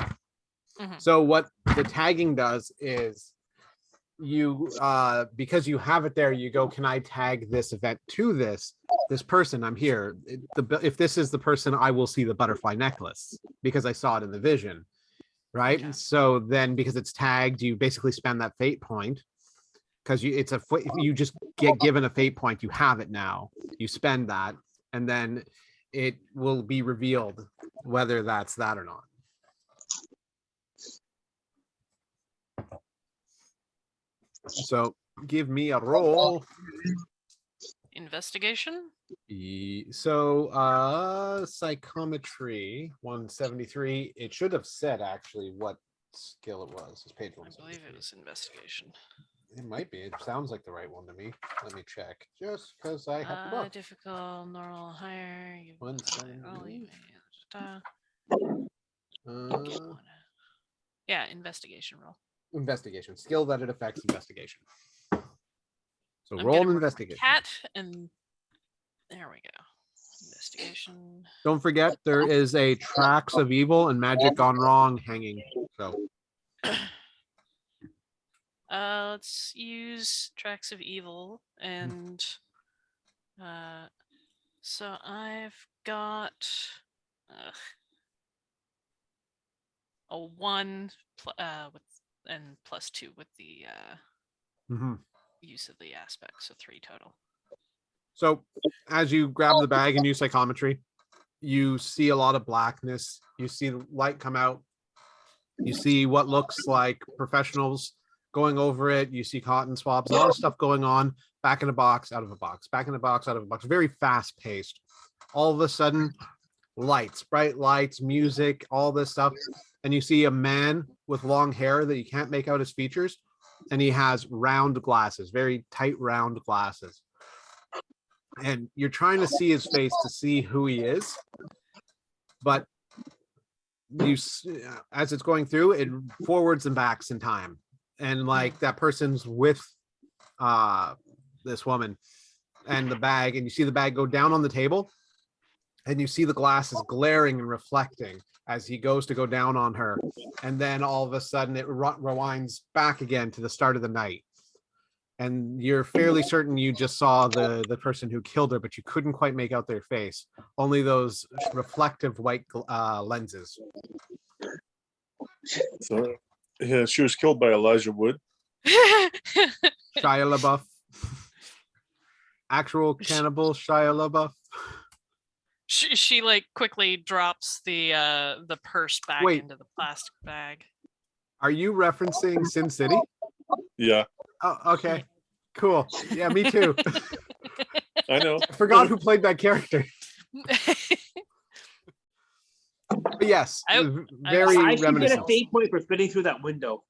So what the tagging does is you because you have it there, you go, can I tag this event to this person? I'm here. If this is the person, I will see the butterfly necklace because I saw it in the vision, right? Okay. So then because it's tagged, you basically spend that fate point because you just get given a fate point. You have it now. You spend that, and then it will be revealed whether that's that or not. So give me a roll. Investigation? So psychometry 173. It should have said actually what skill it was. It's page I 173. believe it was investigation. It might be. It sounds like the right one to me. Let me check. Just because I have the book. Difficult, normal, higher. You 173. Yeah, investigation roll. Investigation. Skill that it affects investigation. So I'm roll gonna an work my investigation. Cat and there we go. Investigation. Don't forget there is a tracks of evil and magic gone wrong hanging. So Let's use tracks of evil and so I've got a 1 with and +2 with the use of the aspect, so 3 total. So as you grab the bag and use psychometry, you see a lot of blackness. You see the light come out. You see what looks like professionals going over it. You see cotton swabs, a lot of stuff going on. Back in a box, out of a box, back in a box, out of a box. Very fast paced. All of a sudden, lights, bright lights, music, all this stuff. And you see a man with long hair that you can't make out his features. And he has round glasses, very tight round glasses. And you're trying to see his face to see who he is. But you, as it's going through, it forwards and backs in time. And like that person's with this woman and the bag, and you see the bag go down on the table, and you see the glasses glaring and reflecting as he goes to go down on her. And then all of a sudden it rewinds back again to the start of the night. And you're fairly certain you just saw the person who killed her, but you couldn't quite make out their face. Only those reflective white lenses. So yeah, she was killed by Elijah Wood. Shia LaBeouf. Actual cannibal Shia LaBeouf. She like quickly drops the purse back into the plastic bag. Are you referencing Sin City? Yeah. Oh, okay. Cool. Yeah, me too. I know. I forgot who played that character. But yes, very I should get a reminiscent. fate point for fitting through that window.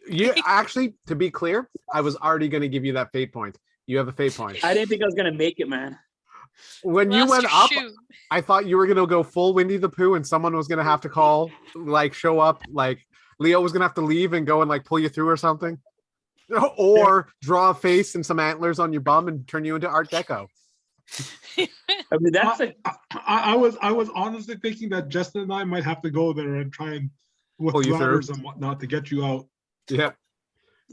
You actually, to be clear, I was already going to give you that fate point. You have a fate point. I didn't think I was gonna make it, man. When you went up, I thought you were going to go full Winnie the Pooh and someone was going to have to call, like show up, like Leo was going to have to leave and go and like pull you through or something. Or draw a face and some antlers on your bum and turn you into Art Deco. I mean, that's like I was honestly thinking that Justin and I might have to go there and try and with Pull you through? ladders and whatnot to get you out. Yeah.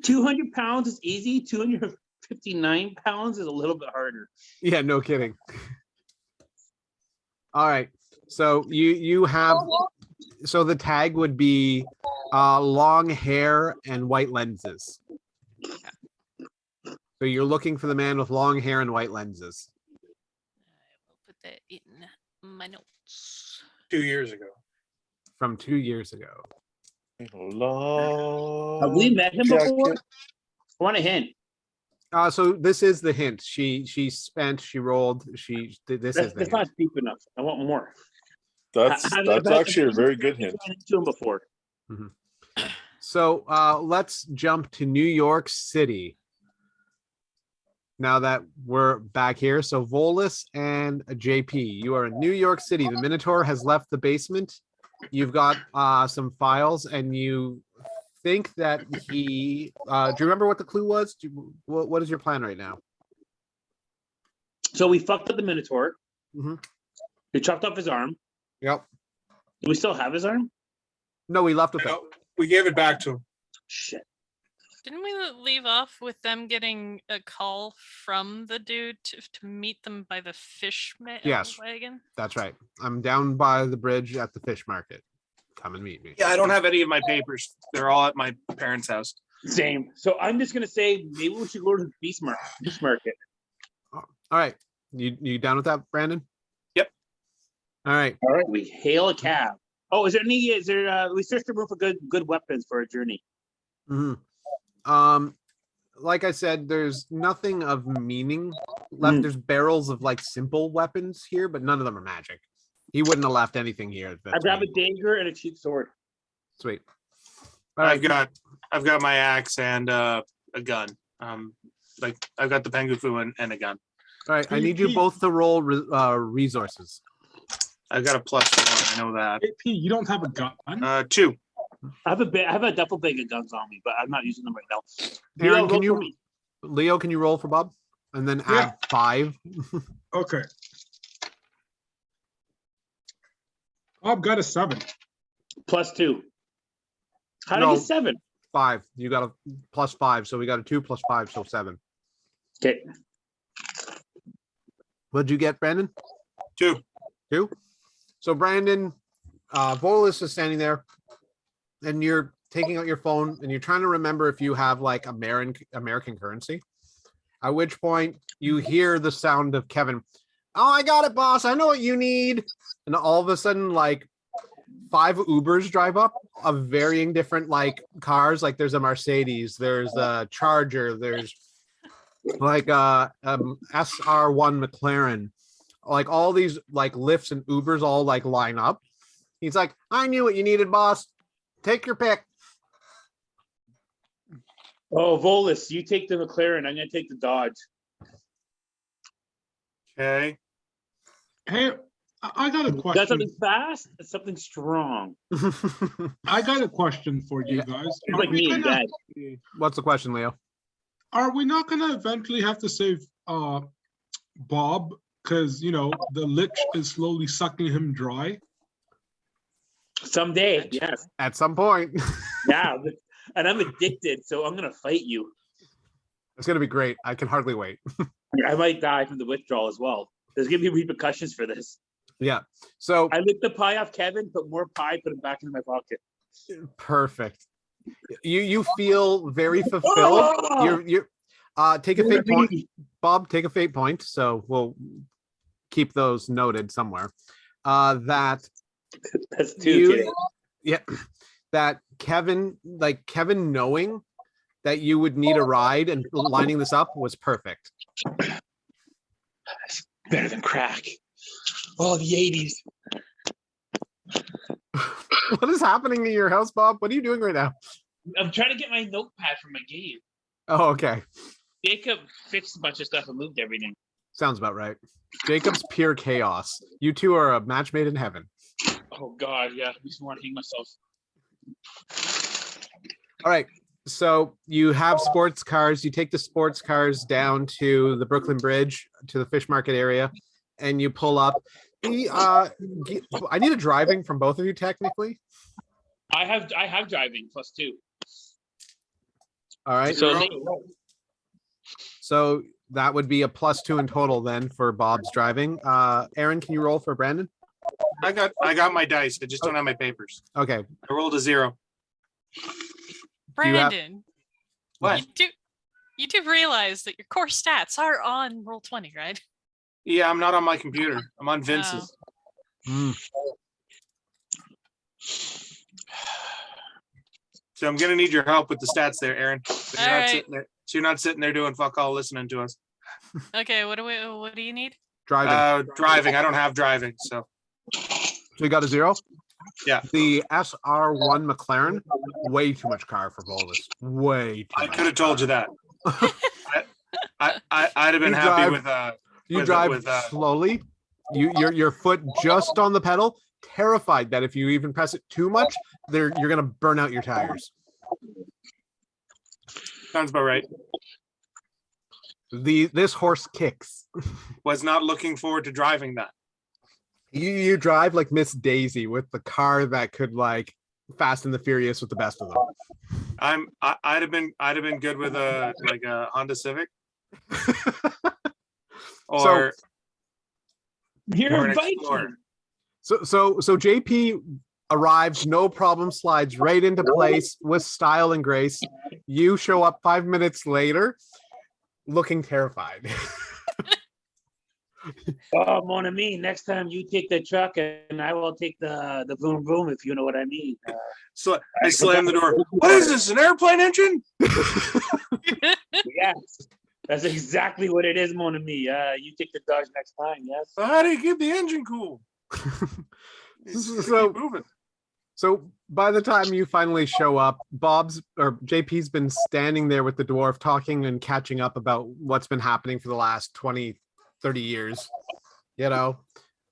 200 pounds is easy. 259 pounds is a little bit harder. Yeah, no kidding. All right. So you have so the tag would be long hair and white lenses. So you're looking for the man with long hair and white lenses. I will put that in my notes. 2 years ago. From 2 years ago. Long Have we met him jacket. before? I want a hint. So this is the hint. She rolled. This is the That's hint. not deep enough. I want more. That's actually a very good hint. I've run into him before. So let's jump to New York City. Now that we're back here. So Volus and JP, you are in New York City. The Minotaur has left the basement. You've got some files and you think that he do you remember what the clue was? What is your plan right now? So we fucked up the Minotaur. Mhm. We chopped off his arm. Yep. Do we still have his arm? No, we left with it. No, we gave it back to him. Shit. Didn't we leave off with them getting a call from the dude to meet them by the fish Yes. wagon? That's right. I'm down by the bridge at the fish market. Come and meet me. Yeah, I don't have any of my papers. They're all at my parents' house. Same. So I'm just gonna say maybe we should go to the beast market. All right. You down with that, Brandon? Yep. All right. All right. We hail a cab. Oh, is there we searched the room for good weapons for a journey. Mhm. Like I said, there's nothing of meaning left. There's barrels of like simple weapons here, but none of them are magic. He wouldn't have left anything here. I grab a dagger and a cheap sword. Sweet. All right. I've got my axe and a gun. Like I've got the pengufu and a gun. All right. I need you both to roll resources. I've got a +1. I know that. AP, you don't have a gun? 2. I have a duffel bag of guns on me, but I'm not using them right now. Aaron, Leo, can you roll for Bob? And then add 5. Okay. I've got a 7. +2. How do No. you get 7? 5. You got a +5, so we got a 2 + 5, so 7. Okay. What'd you get, Brandon? 2. 2. So Brandon, Volus is standing there, and you're taking out your phone, and you're trying to remember if you have like American currency. At which point you hear the sound of Kevin. Oh, I got it, boss. I know what you need. And all of a sudden, like 5 Ubers drive up of varying different like cars. Like there's a Mercedes, there's a Charger, there's like SR1 McLaren, like all these like Lyfts and Ubers all like line up. He's like, I knew what you needed, boss. Take your pick. Oh, Volus, you take the McLaren. I'm gonna take the Dodge. Okay. Hey, I got a That's question. something fast. That's something strong. I got a question for you guys. It's like me and Dad. What's the question, Leo? Are we not gonna eventually have to save Bob because the lich is slowly sucking him dry? Someday, yes. At some point. Yeah, and I'm addicted, so I'm gonna fight you. It's gonna be great. I can hardly wait. I might die from the withdrawal as well. There's gonna be repercussions for this. Yeah. So I licked the pie off Kevin, put more pie, put it back into my pocket. perfect. You feel very fulfilled. You're take a fate point. Bob, take a fate point. So we'll keep those noted somewhere. That That's 2. yeah, that Kevin knowing that you would need a ride and lining this up was perfect. Better than crack. Oh, the 80s. What is happening in your house, Bob? What are you doing right now? I'm trying to get my notepad from my game. Oh, okay. Jacob fixed a bunch of stuff and moved everything. Sounds about right. Jacob's pure chaos. You two are a match made in heaven. Oh God, yeah. I just want to hang myself. All right. So you have sports cars. You take the sports cars down to the Brooklyn Bridge, to the fish market area, and you pull up. I need a driving from both of you, technically. I have driving +2. All right. So that would be a +2 in total then for Bob's driving. Aaron, can you roll for Brandon? I got my dice. I just don't have my papers. Okay. I rolled a 0. Brandon, What? you do realize that your core stats are on Roll20, right? Yeah, I'm not on my computer. I'm on Vince's. So I'm gonna need your help with the stats there, Aaron. So you're not sitting there doing fuck all listening to us. Okay, what do you need? Driving. Driving. I don't have driving, so. So you got a 0? Yeah. The SR1 McLaren, way too much car for Volvis. Way too I much. could have told you that. I'd have been You happy drive- with You drive slowly. Your foot just on the pedal, terrified that if you even press it too much, you're gonna burn out your tires. Sounds about right. This horse kicks. Was not looking forward to driving that. You drive like Miss Daisy with the car that could like Fast and the Furious with the best of them. I'd have been good with a Honda Civic. Or You're an inviting. Explorer. So JP arrives, no problem, slides right into place with style and grace. You show up 5 minutes later, looking terrified. Oh, mon ami, next time you take the truck and I will take the boom boom, if you know what I mean. So I slammed the door. What is this? An airplane engine? Yes, that's exactly what it is, mon ami. You take the Dodge next time, yes? So how do you keep the engine cool? So- Keep moving. So by the time you finally show up, JP's been standing there with the dwarf talking and catching up about what's been happening for the last 20, 30 years. You know,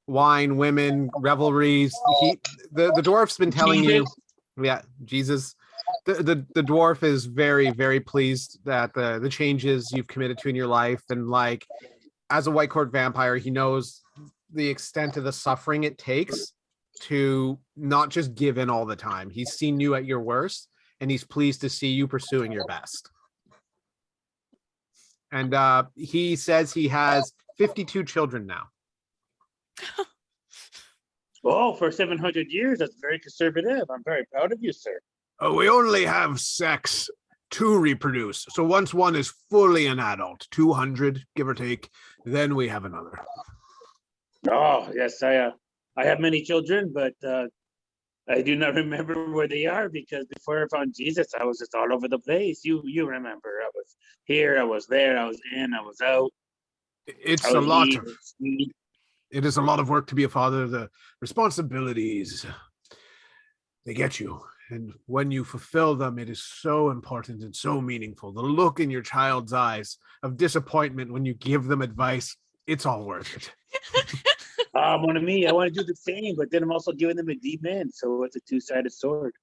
wine, women, revelries. The dwarf's been telling you, yeah, Jesus. The dwarf is very, very pleased that the changes you've committed to in your life, and like as a white court vampire, he knows the extent of the suffering it takes to not just give in all the time. He's seen you at your worst, and he's pleased to see you pursuing your best. And he says he has 52 children now. Oh, for 700 years, that's very conservative. I'm very proud of you, sir. We only have sex to reproduce. So once one is fully an adult, 200, give or take, then we have another. Oh, yes, I have many children, but I do not remember where they are because before I found Jesus, I was just all over the place. You remember, I was here, I was there, I was in, I was out. It's I a was lot eating, of sleep. it is a lot of work to be a father. The responsibilities, they get you. And when you fulfill them, it is so important and so meaningful. The look in your child's eyes of disappointment when you give them advice, it's all worth it. Mon ami, I want to do the same, but then I'm also giving them a demon, so it's a two-sided sword.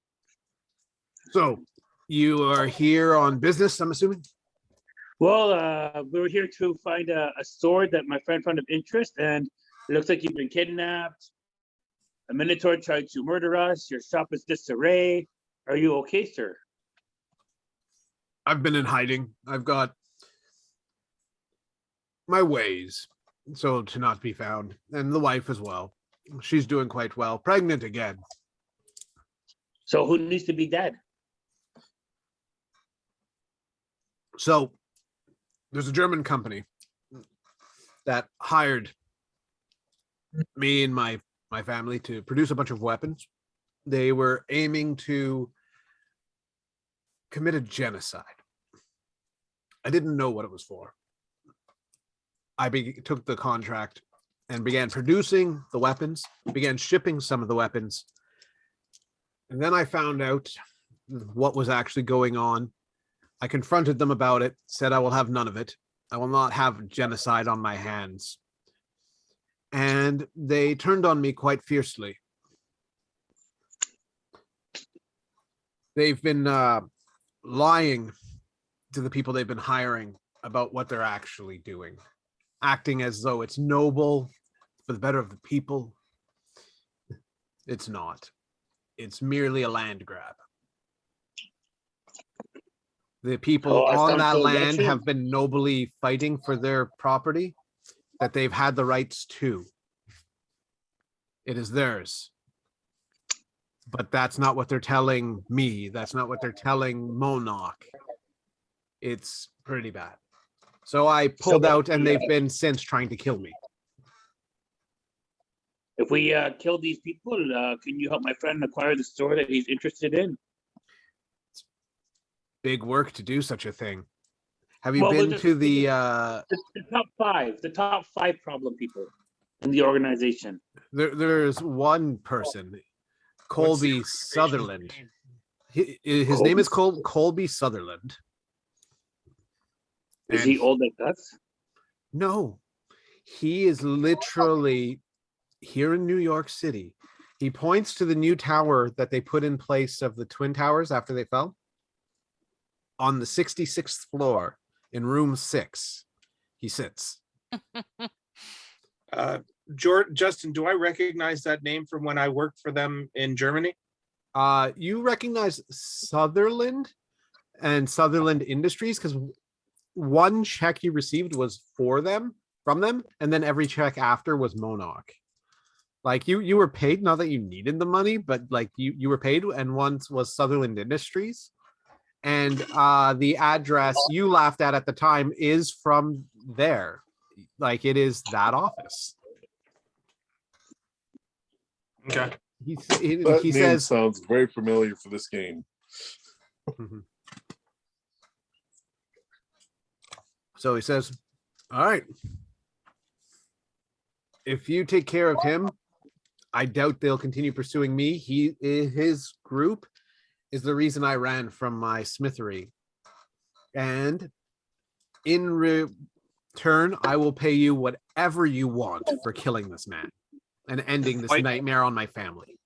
So you are here on business, I'm assuming? Well, we were here to find a sword that my friend found of interest, and it looks like you've been kidnapped. A Minotaur tried to murder us. Your shop is disarray. Are you okay, sir? I've been in hiding. I've got my ways, so to not be found. And the wife as well. She's doing quite well. Pregnant again. So who needs to be dead? So there's a German company that hired me and my family to produce a bunch of weapons. They were aiming to commit a genocide. I didn't know what it was for. I took the contract and began producing the weapons, began shipping some of the weapons. And then I found out what was actually going on. I confronted them about it, said I will have none of it. I will not have genocide on my hands. And they turned on me quite fiercely. They've been lying to the people they've been hiring about what they're actually doing, acting as though it's noble for the better of the people. It's not. It's merely a land grab. The people Oh, that on sounds that so land wretched. have been nobly fighting for their property that they've had the rights to. It is theirs. But that's not what they're telling me. That's not what they're telling Monarch. It's pretty bad. So I pulled out and they've been since trying to kill me. If we kill these people, can you help my friend acquire the store that he's interested in? Big work to do such a thing. Have you Well, been we'll to the the top five problem people in the organization? there's one person, Colby Sutherland. His name is Colby Sutherland. Is And he old like us? No, he is literally here in New York City. He points to the new tower that they put in place of the Twin Towers after they fell. On the 66th floor in room 6, he sits. Justin, do I recognize that name from when I worked for them in Germany? You recognize Sutherland and Sutherland Industries because one check you received was from them, and then every check after was Monarch. Like you were paid, not that you needed the money, but like you were paid, and once was Sutherland Industries. And the address you laughed at the time is from there. Like it is that office. Okay. He says sounds very familiar for this game. So he says, all right, if you take care of him, I doubt they'll continue pursuing me. His group is the reason I ran from my smithery. And in return, I will pay you whatever you want for killing this man and ending this nightmare on my family.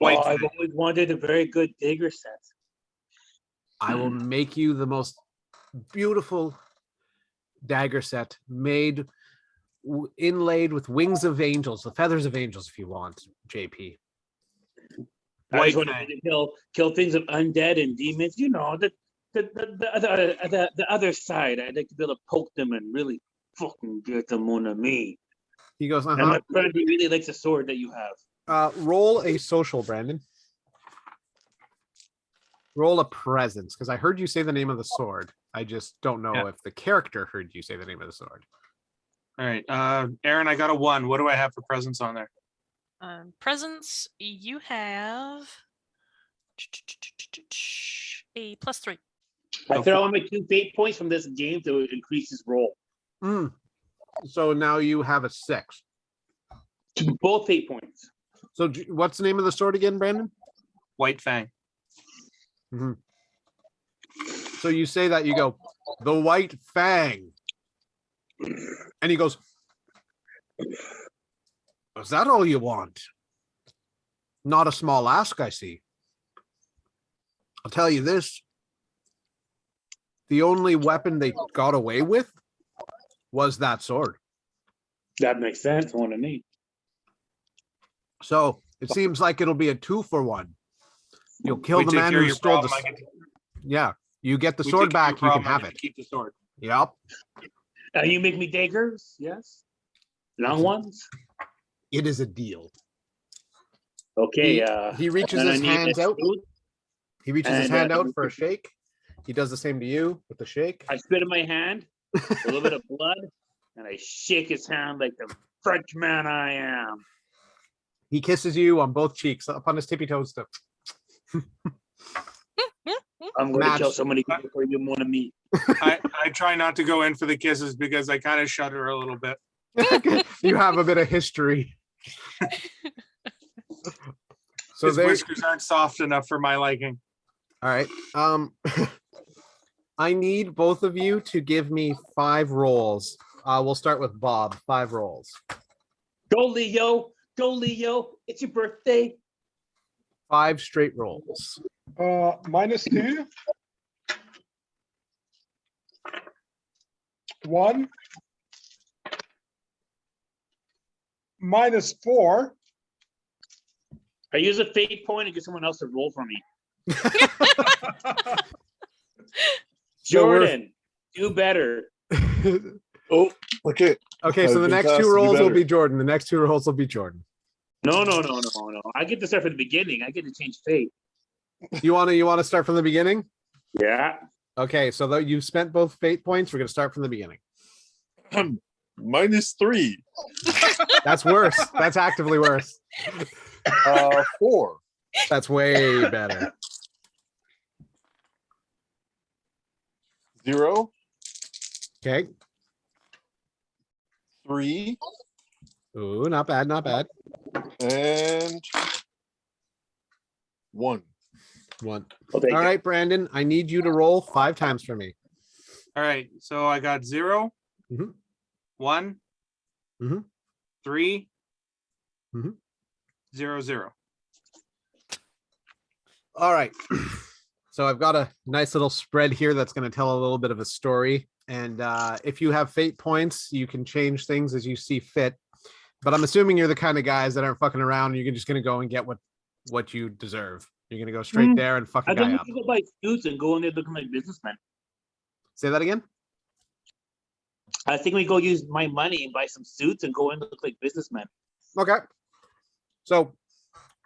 Oh, I've always wanted a very good dagger set. I will make you the most beautiful dagger set made inlaid with wings of angels, the feathers of angels, if you want, JP. I just want to kill things of undead and demons. You know, the other side. I'd like to be able to poke them and really fucking get them on me. He goes, And my friend, he really likes the sword that you have. Roll a social, Brandon. Roll a presence, because I heard you say the name of the sword. I just don't know if the character heard you say the name of the sword. All right. Aaron, I got a 1. What do I have for presence on there? Presence, you have a +3. I throw him 2 fate points from this game to increase his roll. So now you have a 6. Both fate points. So what's the name of the sword again, Brandon? White Fang. So you say that, you go, the White Fang. And he goes, is that all you want? Not a small ask, I see. I'll tell you this. The only weapon they got away with was that sword. That makes sense. One to me. So it seems like it'll be a 2-for-1. You'll kill the man who stole the sword. Yeah, you get the sword back, you can have it. Keep the sword. Yep. You make me daggers? Yes. Long ones? It is a deal. Okay. He reaches his hands out. He reaches his hand out for a shake. He does the same to you with the shake. I spit in my hand, a little bit of blood, and I shake his hand like the French man I am. He kisses you on both cheeks, up on his tippy toes. I'm going to kill so many people for you, mon ami. I try not to go in for the kisses because I kind of shudder a little bit. You have a bit of history. So his whiskers aren't soft enough for my liking. All right. I need both of you to give me 5 rolls. We'll start with Bob. 5 rolls. Go, Leo. Go, Leo. It's your birthday. 5 straight rolls. -2. 1 -4. I use a fate point and get someone else to roll for me. Jordan, do better. Oh, okay. Okay, so I've the been next tasked two to do rolls will better. be Jordan. The next two rolls will be Jordan. No. I get to start from the beginning. I get to change fate. You wanna start from the beginning? Yeah. Okay, so though you've spent both fate points, we're gonna start from the beginning. -3. That's worse. That's actively worse. 4. That's way better. 0. Okay. 3. Ooh, not bad, not bad. And 1. One. I'll take All it. right, Brandon, I need you to roll 5 times for me. All right. So I got 0, Mhm. 1, Mhm. 3, Mhm. 0, 0. All right. So I've got a nice little spread here that's going to tell a little bit of a story. And if you have fate points, you can change things as you see fit. But I'm assuming you're the kind of guys that aren't fucking around. And you're just going to go and get what you deserve. You're going to go straight there and fuck a I guy think we up. should go buy suits and go in there looking like businessmen. Say that again? I think we go use my money and buy some suits and go in and look like businessmen. Okay. So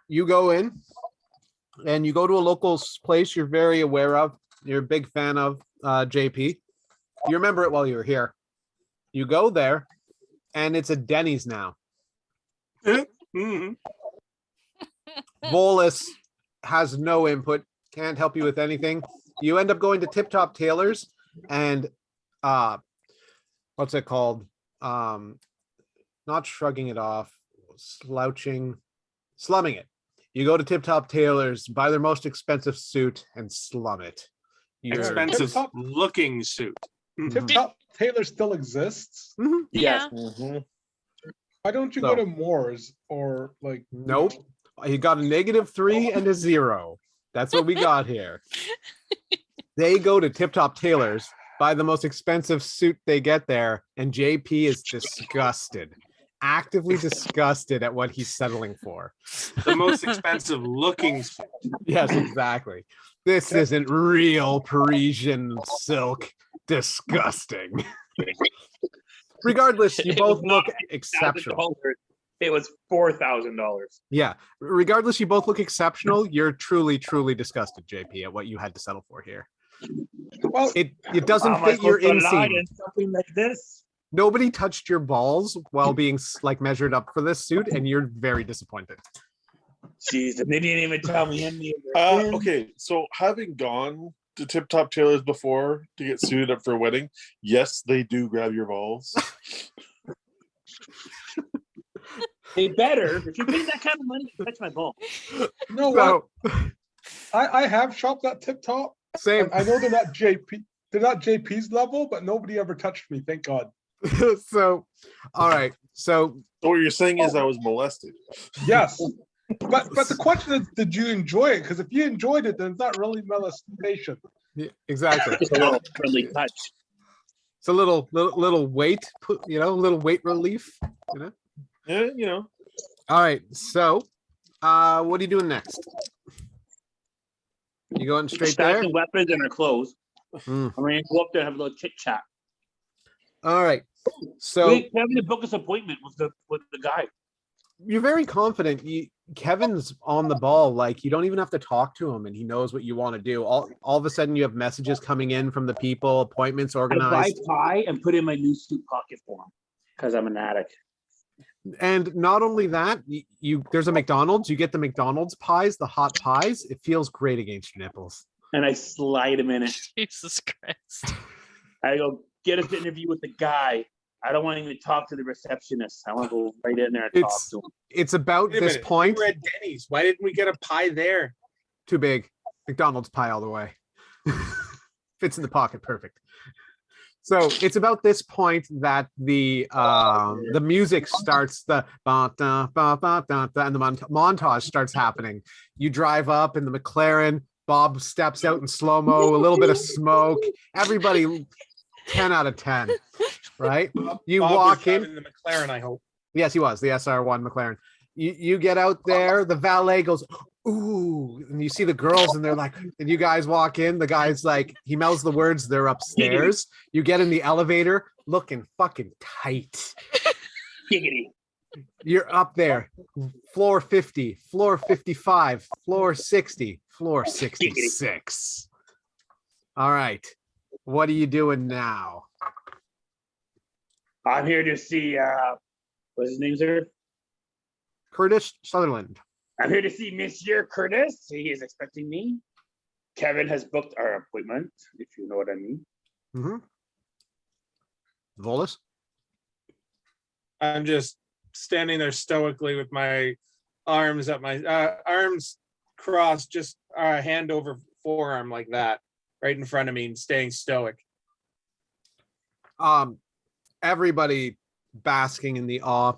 you go in and you go to a local place you're very aware of. You're a big fan of JP. You remember it while you were here. You go there and it's a Denny's now. Mhm. Volus has no input, can't help you with anything. You end up going to Tip Top Tailors and what's it called? Not shrugging it off, slumming it. You go to Tip Top Tailors, buy their most expensive suit, and slum it. Expensive Tip-top. looking suit. Tip Top Taylor still exists. Mhm. Yeah. Why don't you So- go to Moore's or like? Nope. You got a -3 and a 0. That's what we got here. They go to Tip Top Tailors, buy the most expensive suit they get there, and JP is disgusted, actively disgusted at what he's settling for. The most expensive looking suit. Yes, exactly. This isn't real Parisian silk. Disgusting. Regardless, you It both was look not exceptional. It was $4,000. Yeah. Regardless, you both look exceptional. You're truly, truly disgusted, JP, at what you had to settle for here. Well, It doesn't How am I fit your supposed to lie inseam. in something like this? Nobody touched your balls while being like measured up for this suit, and you're very disappointed. Jeez, they didn't even tell me any of this. Okay, so having gone to Tip Top Tailors before to get suited up for a wedding, yes, they do grab your balls. They better. If you're paying that kind of money, touch my ball. you know what? So I have shopped at Tip Top. same. And I know they're not JP. They're not JP's level, but nobody ever touched me. Thank God. So, all right. So So what you're saying is I was molested. Yes. But the question is, did you enjoy it? Because if you enjoyed it, then it's not really molestation. yeah, exactly. Just a little friendly touch. It's a little weight, little weight relief. Yeah, you know. All right. So, what are you doing next? You going straight there? Stacking weapons and our clothes. Mm. I'm gonna go up there and have a little chit chat. All right. So Wait, having to book this appointment with the guy. you're very confident. Kevin's on the ball. Like you don't even have to talk to him, and he knows what you want to do. All of a sudden, you have messages coming in from the people, appointments I buy organized, pie and put in my new suit pocket for him because I'm an addict. and not only that, there's a McDonald's. You get the McDonald's pies, the hot pies. It feels great against your nipples. And I slide him in it. Jesus Christ. I go get us to interview with the guy. I don't want to even talk to the receptionist. I want to go right in there and talk to him. It's about Wait a this minute, point. we were at Denny's. Why didn't we get a pie there? Too big. McDonald's pie all the way. Fits in the pocket, perfect. So it's about this point that the music starts, the ba-da, ba-ba-da, and the montage starts happening. You drive up in the McLaren. Bob steps out in slow mo. A little bit of smoke. Everybody 10 out of 10. Right? You Bob was walk in. driving the McLaren, I hope. Yes, he was the SR1 McLaren. You get out there, the valet goes, ooh, and you see the girls, and they're like, and you guys walk in, the guy's like, he mouths the words, they're upstairs. You get in the elevator, looking fucking tight. Giggity. You're up there, floor 50, floor 55, floor 60, floor 66. All right, what are you doing now? I'm here to see, what's his name, sir? Curtis Sutherland. I'm here to see Monsieur Curtis. He is expecting me. Kevin has booked our appointment, if you know what I mean. Mm-hmm. Volus? I'm just standing there stoically with my arms up, my arms crossed, just hand over forearm like that, right in front of me, and staying stoic. Everybody basking in the awe.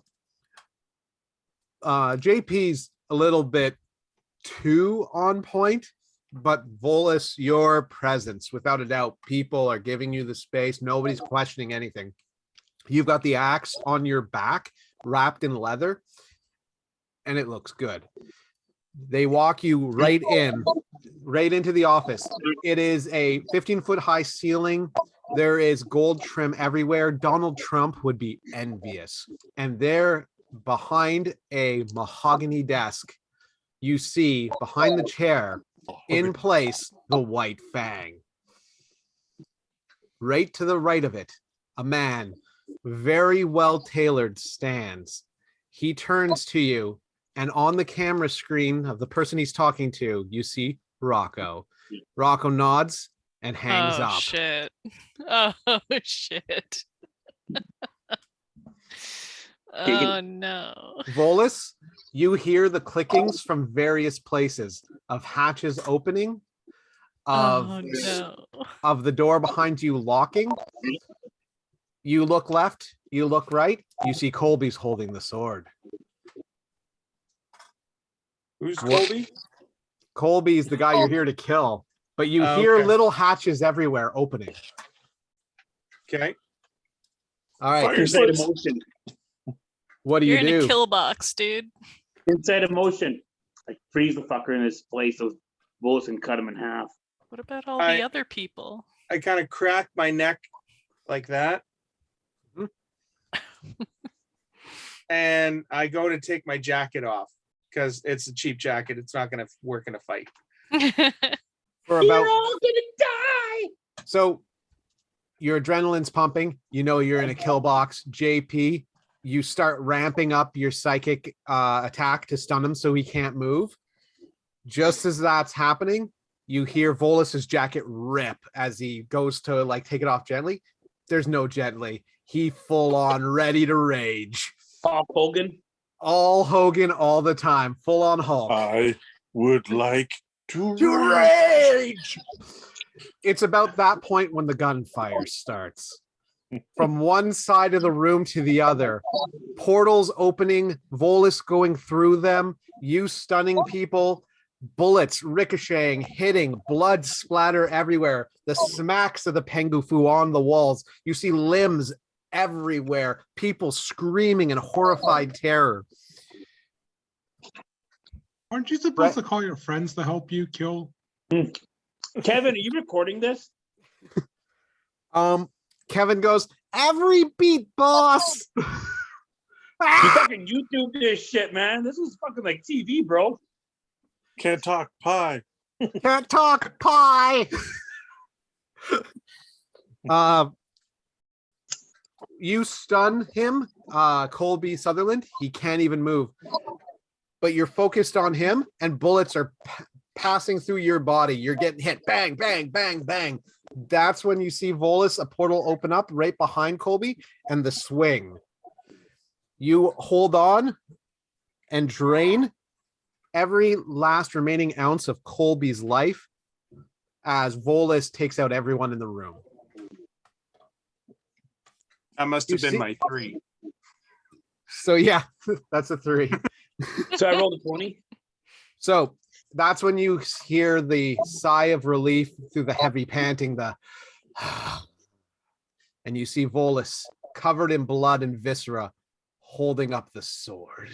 JP's a little bit too on point, but Volus, your presence, without a doubt, people are giving you the space. Nobody's questioning anything. You've got the axe on your back, wrapped in leather, and it looks good. They walk you right into the office. It is a 15-foot high ceiling. There is gold trim everywhere. Donald Trump would be envious. And there, behind a mahogany desk, you see behind the chair, in place, the White Fang. Right to the right of it, a man, very well tailored, stands. He turns to you, and on the camera screen of the person he's talking to, you see Rocco. Rocco nods and hangs up. Shit. Oh shit. Oh no. Volus, you hear the clickings from various places of hatches opening, of the door behind you locking. You look left, you look right, you see Colby's holding the sword. Who's Colby? Colby's the guy you're here to kill, but you hear little hatches everywhere opening. Okay. All right. Inside emotion. What do you do? You're in a kill box, dude. Inside emotion. Like freeze the fucker in his place. Those bullets and cut him in half. What about all the other people? I kind of crack my neck like that. And I go to take my jacket off because it's a cheap jacket. It's not going to work in a fight. For about, you're all gonna die. So your adrenaline's pumping. You know you're in a kill box. JP, you start ramping up your psychic attack to stun him so he can't move. Just as that's happening, you hear Volus's jacket rip as he goes to like take it off gently. There's no gently. He full on ready to rage. Hulk Hogan. All Hogan all the time. Full on Hulk. I would like to rage. It's about that point when the gunfire starts. From one side of the room to the other, portals opening, Volus going through them, you stunning people, bullets ricocheting, hitting, blood splatter everywhere, the smacks of the Pengufu on the walls. You see limbs everywhere, people screaming in horrified terror. Aren't you supposed to call your friends to help you kill? Kevin, are you recording this? Kevin goes, every beat, boss. You fucking YouTube this shit, man. This is fucking like TV, bro. Can't talk pie. Can't talk pie. You stun him, Colby Sutherland. He can't even move. But you're focused on him, and bullets are passing through your body. You're getting hit. Bang, bang, bang, bang. That's when you see Volus, a portal open up right behind Colby, and the swing. You hold on and drain every last remaining ounce of Colby's life as Volus takes out everyone in the room. That must have been my 3. So yeah, that's a 3. So I rolled a 20. So that's when you hear the sigh of relief through the heavy panting, and you see Volus covered in blood and viscera holding up the sword.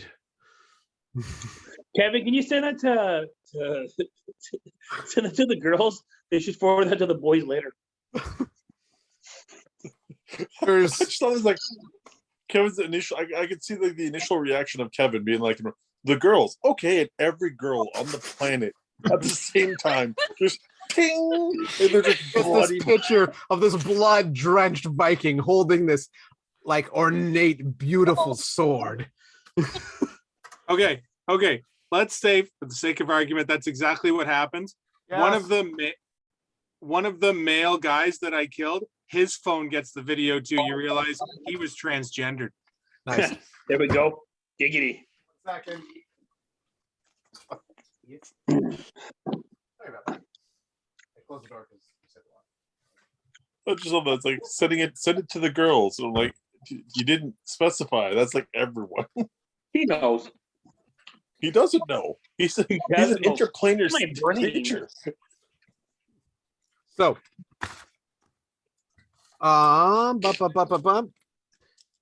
Kevin, can you send that send it to the girls? They should forward that to the boys later. I just thought it was like Kevin's initial. I could see like the initial reaction of Kevin being like, "The girls, okay," and every girl on the planet at the same time just ting, and they're just It's bloody. this picture of this blood-drenched Viking holding this like ornate, beautiful sword. Okay. Let's say, for the sake of argument, that's exactly what happens. One of the male guys that I killed, his phone gets the video too. You realize he was transgendered. Nice. There we go. Giggity. Second. Close the door because you said a lot. I just love that. It's like send it to the girls. So like you didn't specify. That's like everyone. He knows. He doesn't know. He's an doesn't know. interplanar My brain. creature. So,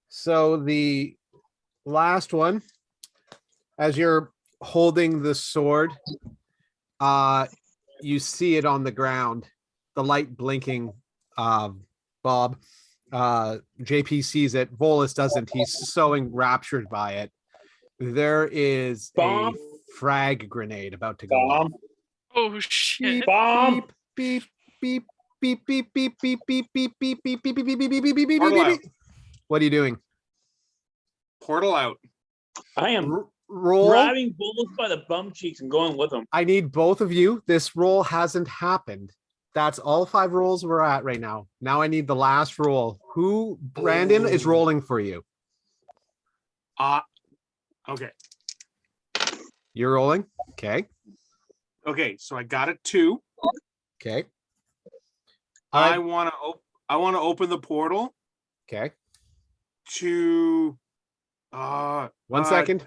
so the last one, as you're holding the sword, you see it on the ground, the light blinking. Bob, JP sees it. Volus doesn't. He's so enraptured by it. There is Bomb. a frag grenade about to go off. Bomb. Oh shit. Bomb. Beep beep beep beep beep beep beep beep beep beep beep beep beep beep beep beep beep beep Portal out. beep. What are you doing? Portal out. I am Roll. grabbing bullets by the bum cheeks and going with them. I need both of you. This roll hasn't happened. That's all 5 rolls we're at right now. Now I need the last roll. Who, Brandon, is rolling for you? Okay. You're rolling. Okay. Okay, so I got a 2. Okay. I want to open the portal Okay. to 1 second.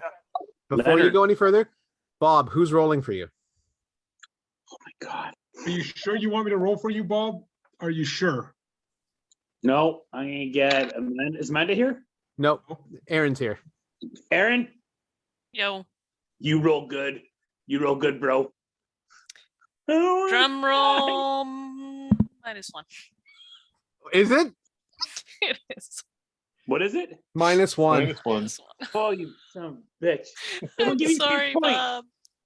Before you Leonard. go any further, Bob, who's rolling for you? Oh my god. Are you sure you want me to roll for you, Bob? Are you sure? No, I'm gonna get Amanda. Is Amanda here? Nope. Aaron's here. Aaron, Yo, you roll good. You roll good, bro. Oh, drum roll -1. Is it? It is. What is it? -1. -1. -1. Oh, you son of a bitch. Someone I'm give me 3 sorry, points. Bob.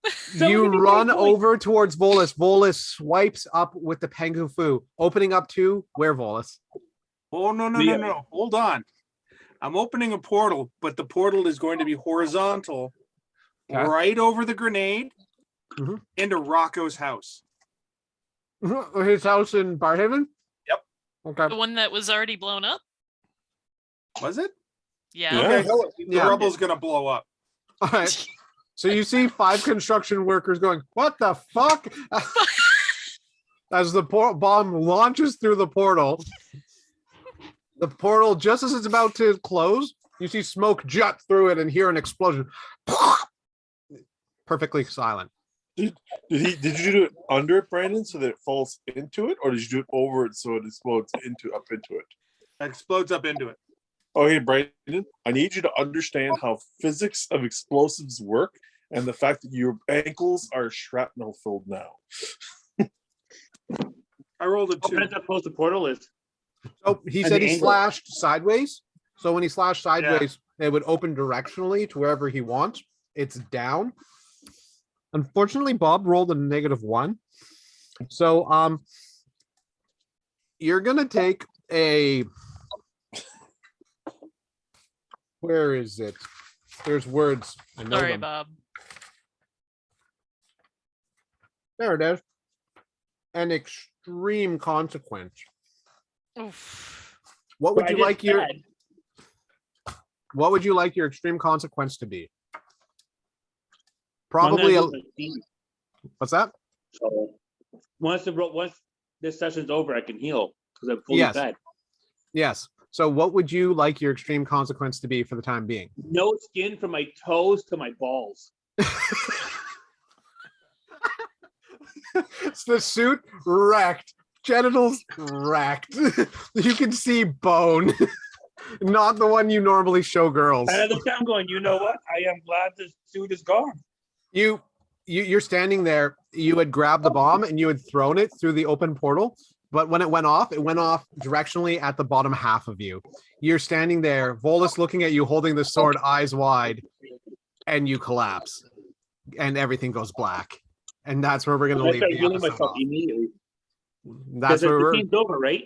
Someone You give me 3 run points. over towards Volus. Volus swipes up with the Pengu Fu, opening up to where, Volus? Oh, no. Hold on. I'm opening a portal, but the portal is going to be horizontal Okay. right over the grenade Mhm. into Rocco's house. His house in Barhaven? Yep. Okay. The one that was already blown up? Was it? Yeah. Yeah. Okay. The Yeah. rubble's going to blow up. All right. So you see 5 construction workers going, what the fuck? As the bomb launches through the portal, just as it's about to close, you see smoke jet through it and hear an explosion. Perfectly silent. Did you do it under it, Brandon, so that it falls into it, or did you do it over it so it explodes up into it? Explodes up into it. Okay, Brandon, I need you to understand how physics of explosives work and the fact that your ankles are shrapnel filled now. I rolled a How 2. far that close the portal is? Oh, he And said the he angle. slashed sideways. So when he slashed sideways, it would open directionally to wherever he wants. It's down. Unfortunately, Bob rolled a -1. So you're gonna take a, where is it? There's words. I know Sorry, them. Bob. There it is. An extreme consequence. Oof. What would But I you just like your said- what would you like your extreme consequence to be? I'm gonna Probably a, lose my feet. what's that? So once this session's over, I can heal because I'm fully Yes. fed. Yes. So what would you like your extreme consequence to be for the time being? No skin from my toes to my balls. It's the suit wrecked, Genitals wrecked. You can see bone. Not the one you normally show girls. I looked down going, you know what? I am glad this suit is gone. You're standing there. You had grabbed the bomb and you had thrown it through the open portal. But when it went off directionally at the bottom half of you. You're standing there, Volus looking at you, holding the sword, eyes wide, and you collapse, and everything goes black. And that's where we're going to I leave started the healing episode myself off. immediately. That's where the we're. scene's over, right?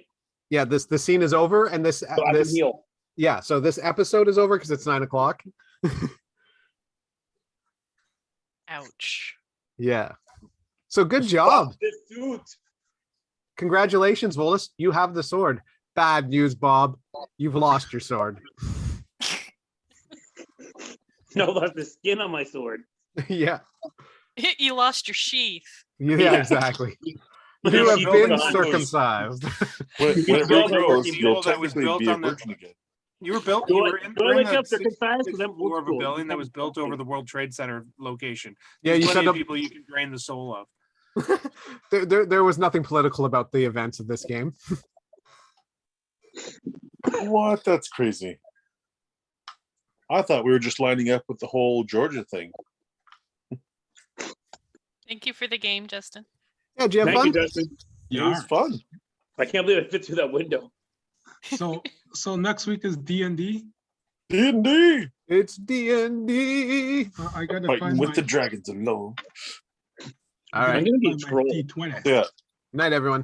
Yeah, the scene is over, and this So I can heal. yeah. So this episode is over because it's 9:00. Ouch. Yeah. So good job. This suit. Congratulations, Volus. You have the sword. Bad news, Bob. You've lost your sword. No, lost the skin on my sword. Yeah. You lost your sheath. Yeah, exactly. But You the have sheath been was gone. circumcised. When it built on regrows, working you'll people that was technically built be a on the- virgin again. You were built. Do You I- were in, do I we're in wake the up circumcised? sixth 'Cause I'm old floor of a school. building that was built over the World Trade Center location. Yeah, There's you plenty said of people you can drain the soul of. there was nothing political about the events of this game. What? That's crazy. I thought we were just lining up with the whole Georgia thing. Thank you for the game, Justin. Yeah, did you have Thank fun? you, Justin. It was fun. I can't believe I fit through that window. So next week is D&D. D&D. It's D&D. I gotta Fighting find with my, the dragons alone. All I'm right. gonna be a find my troll. D20. Yeah. Night, everyone.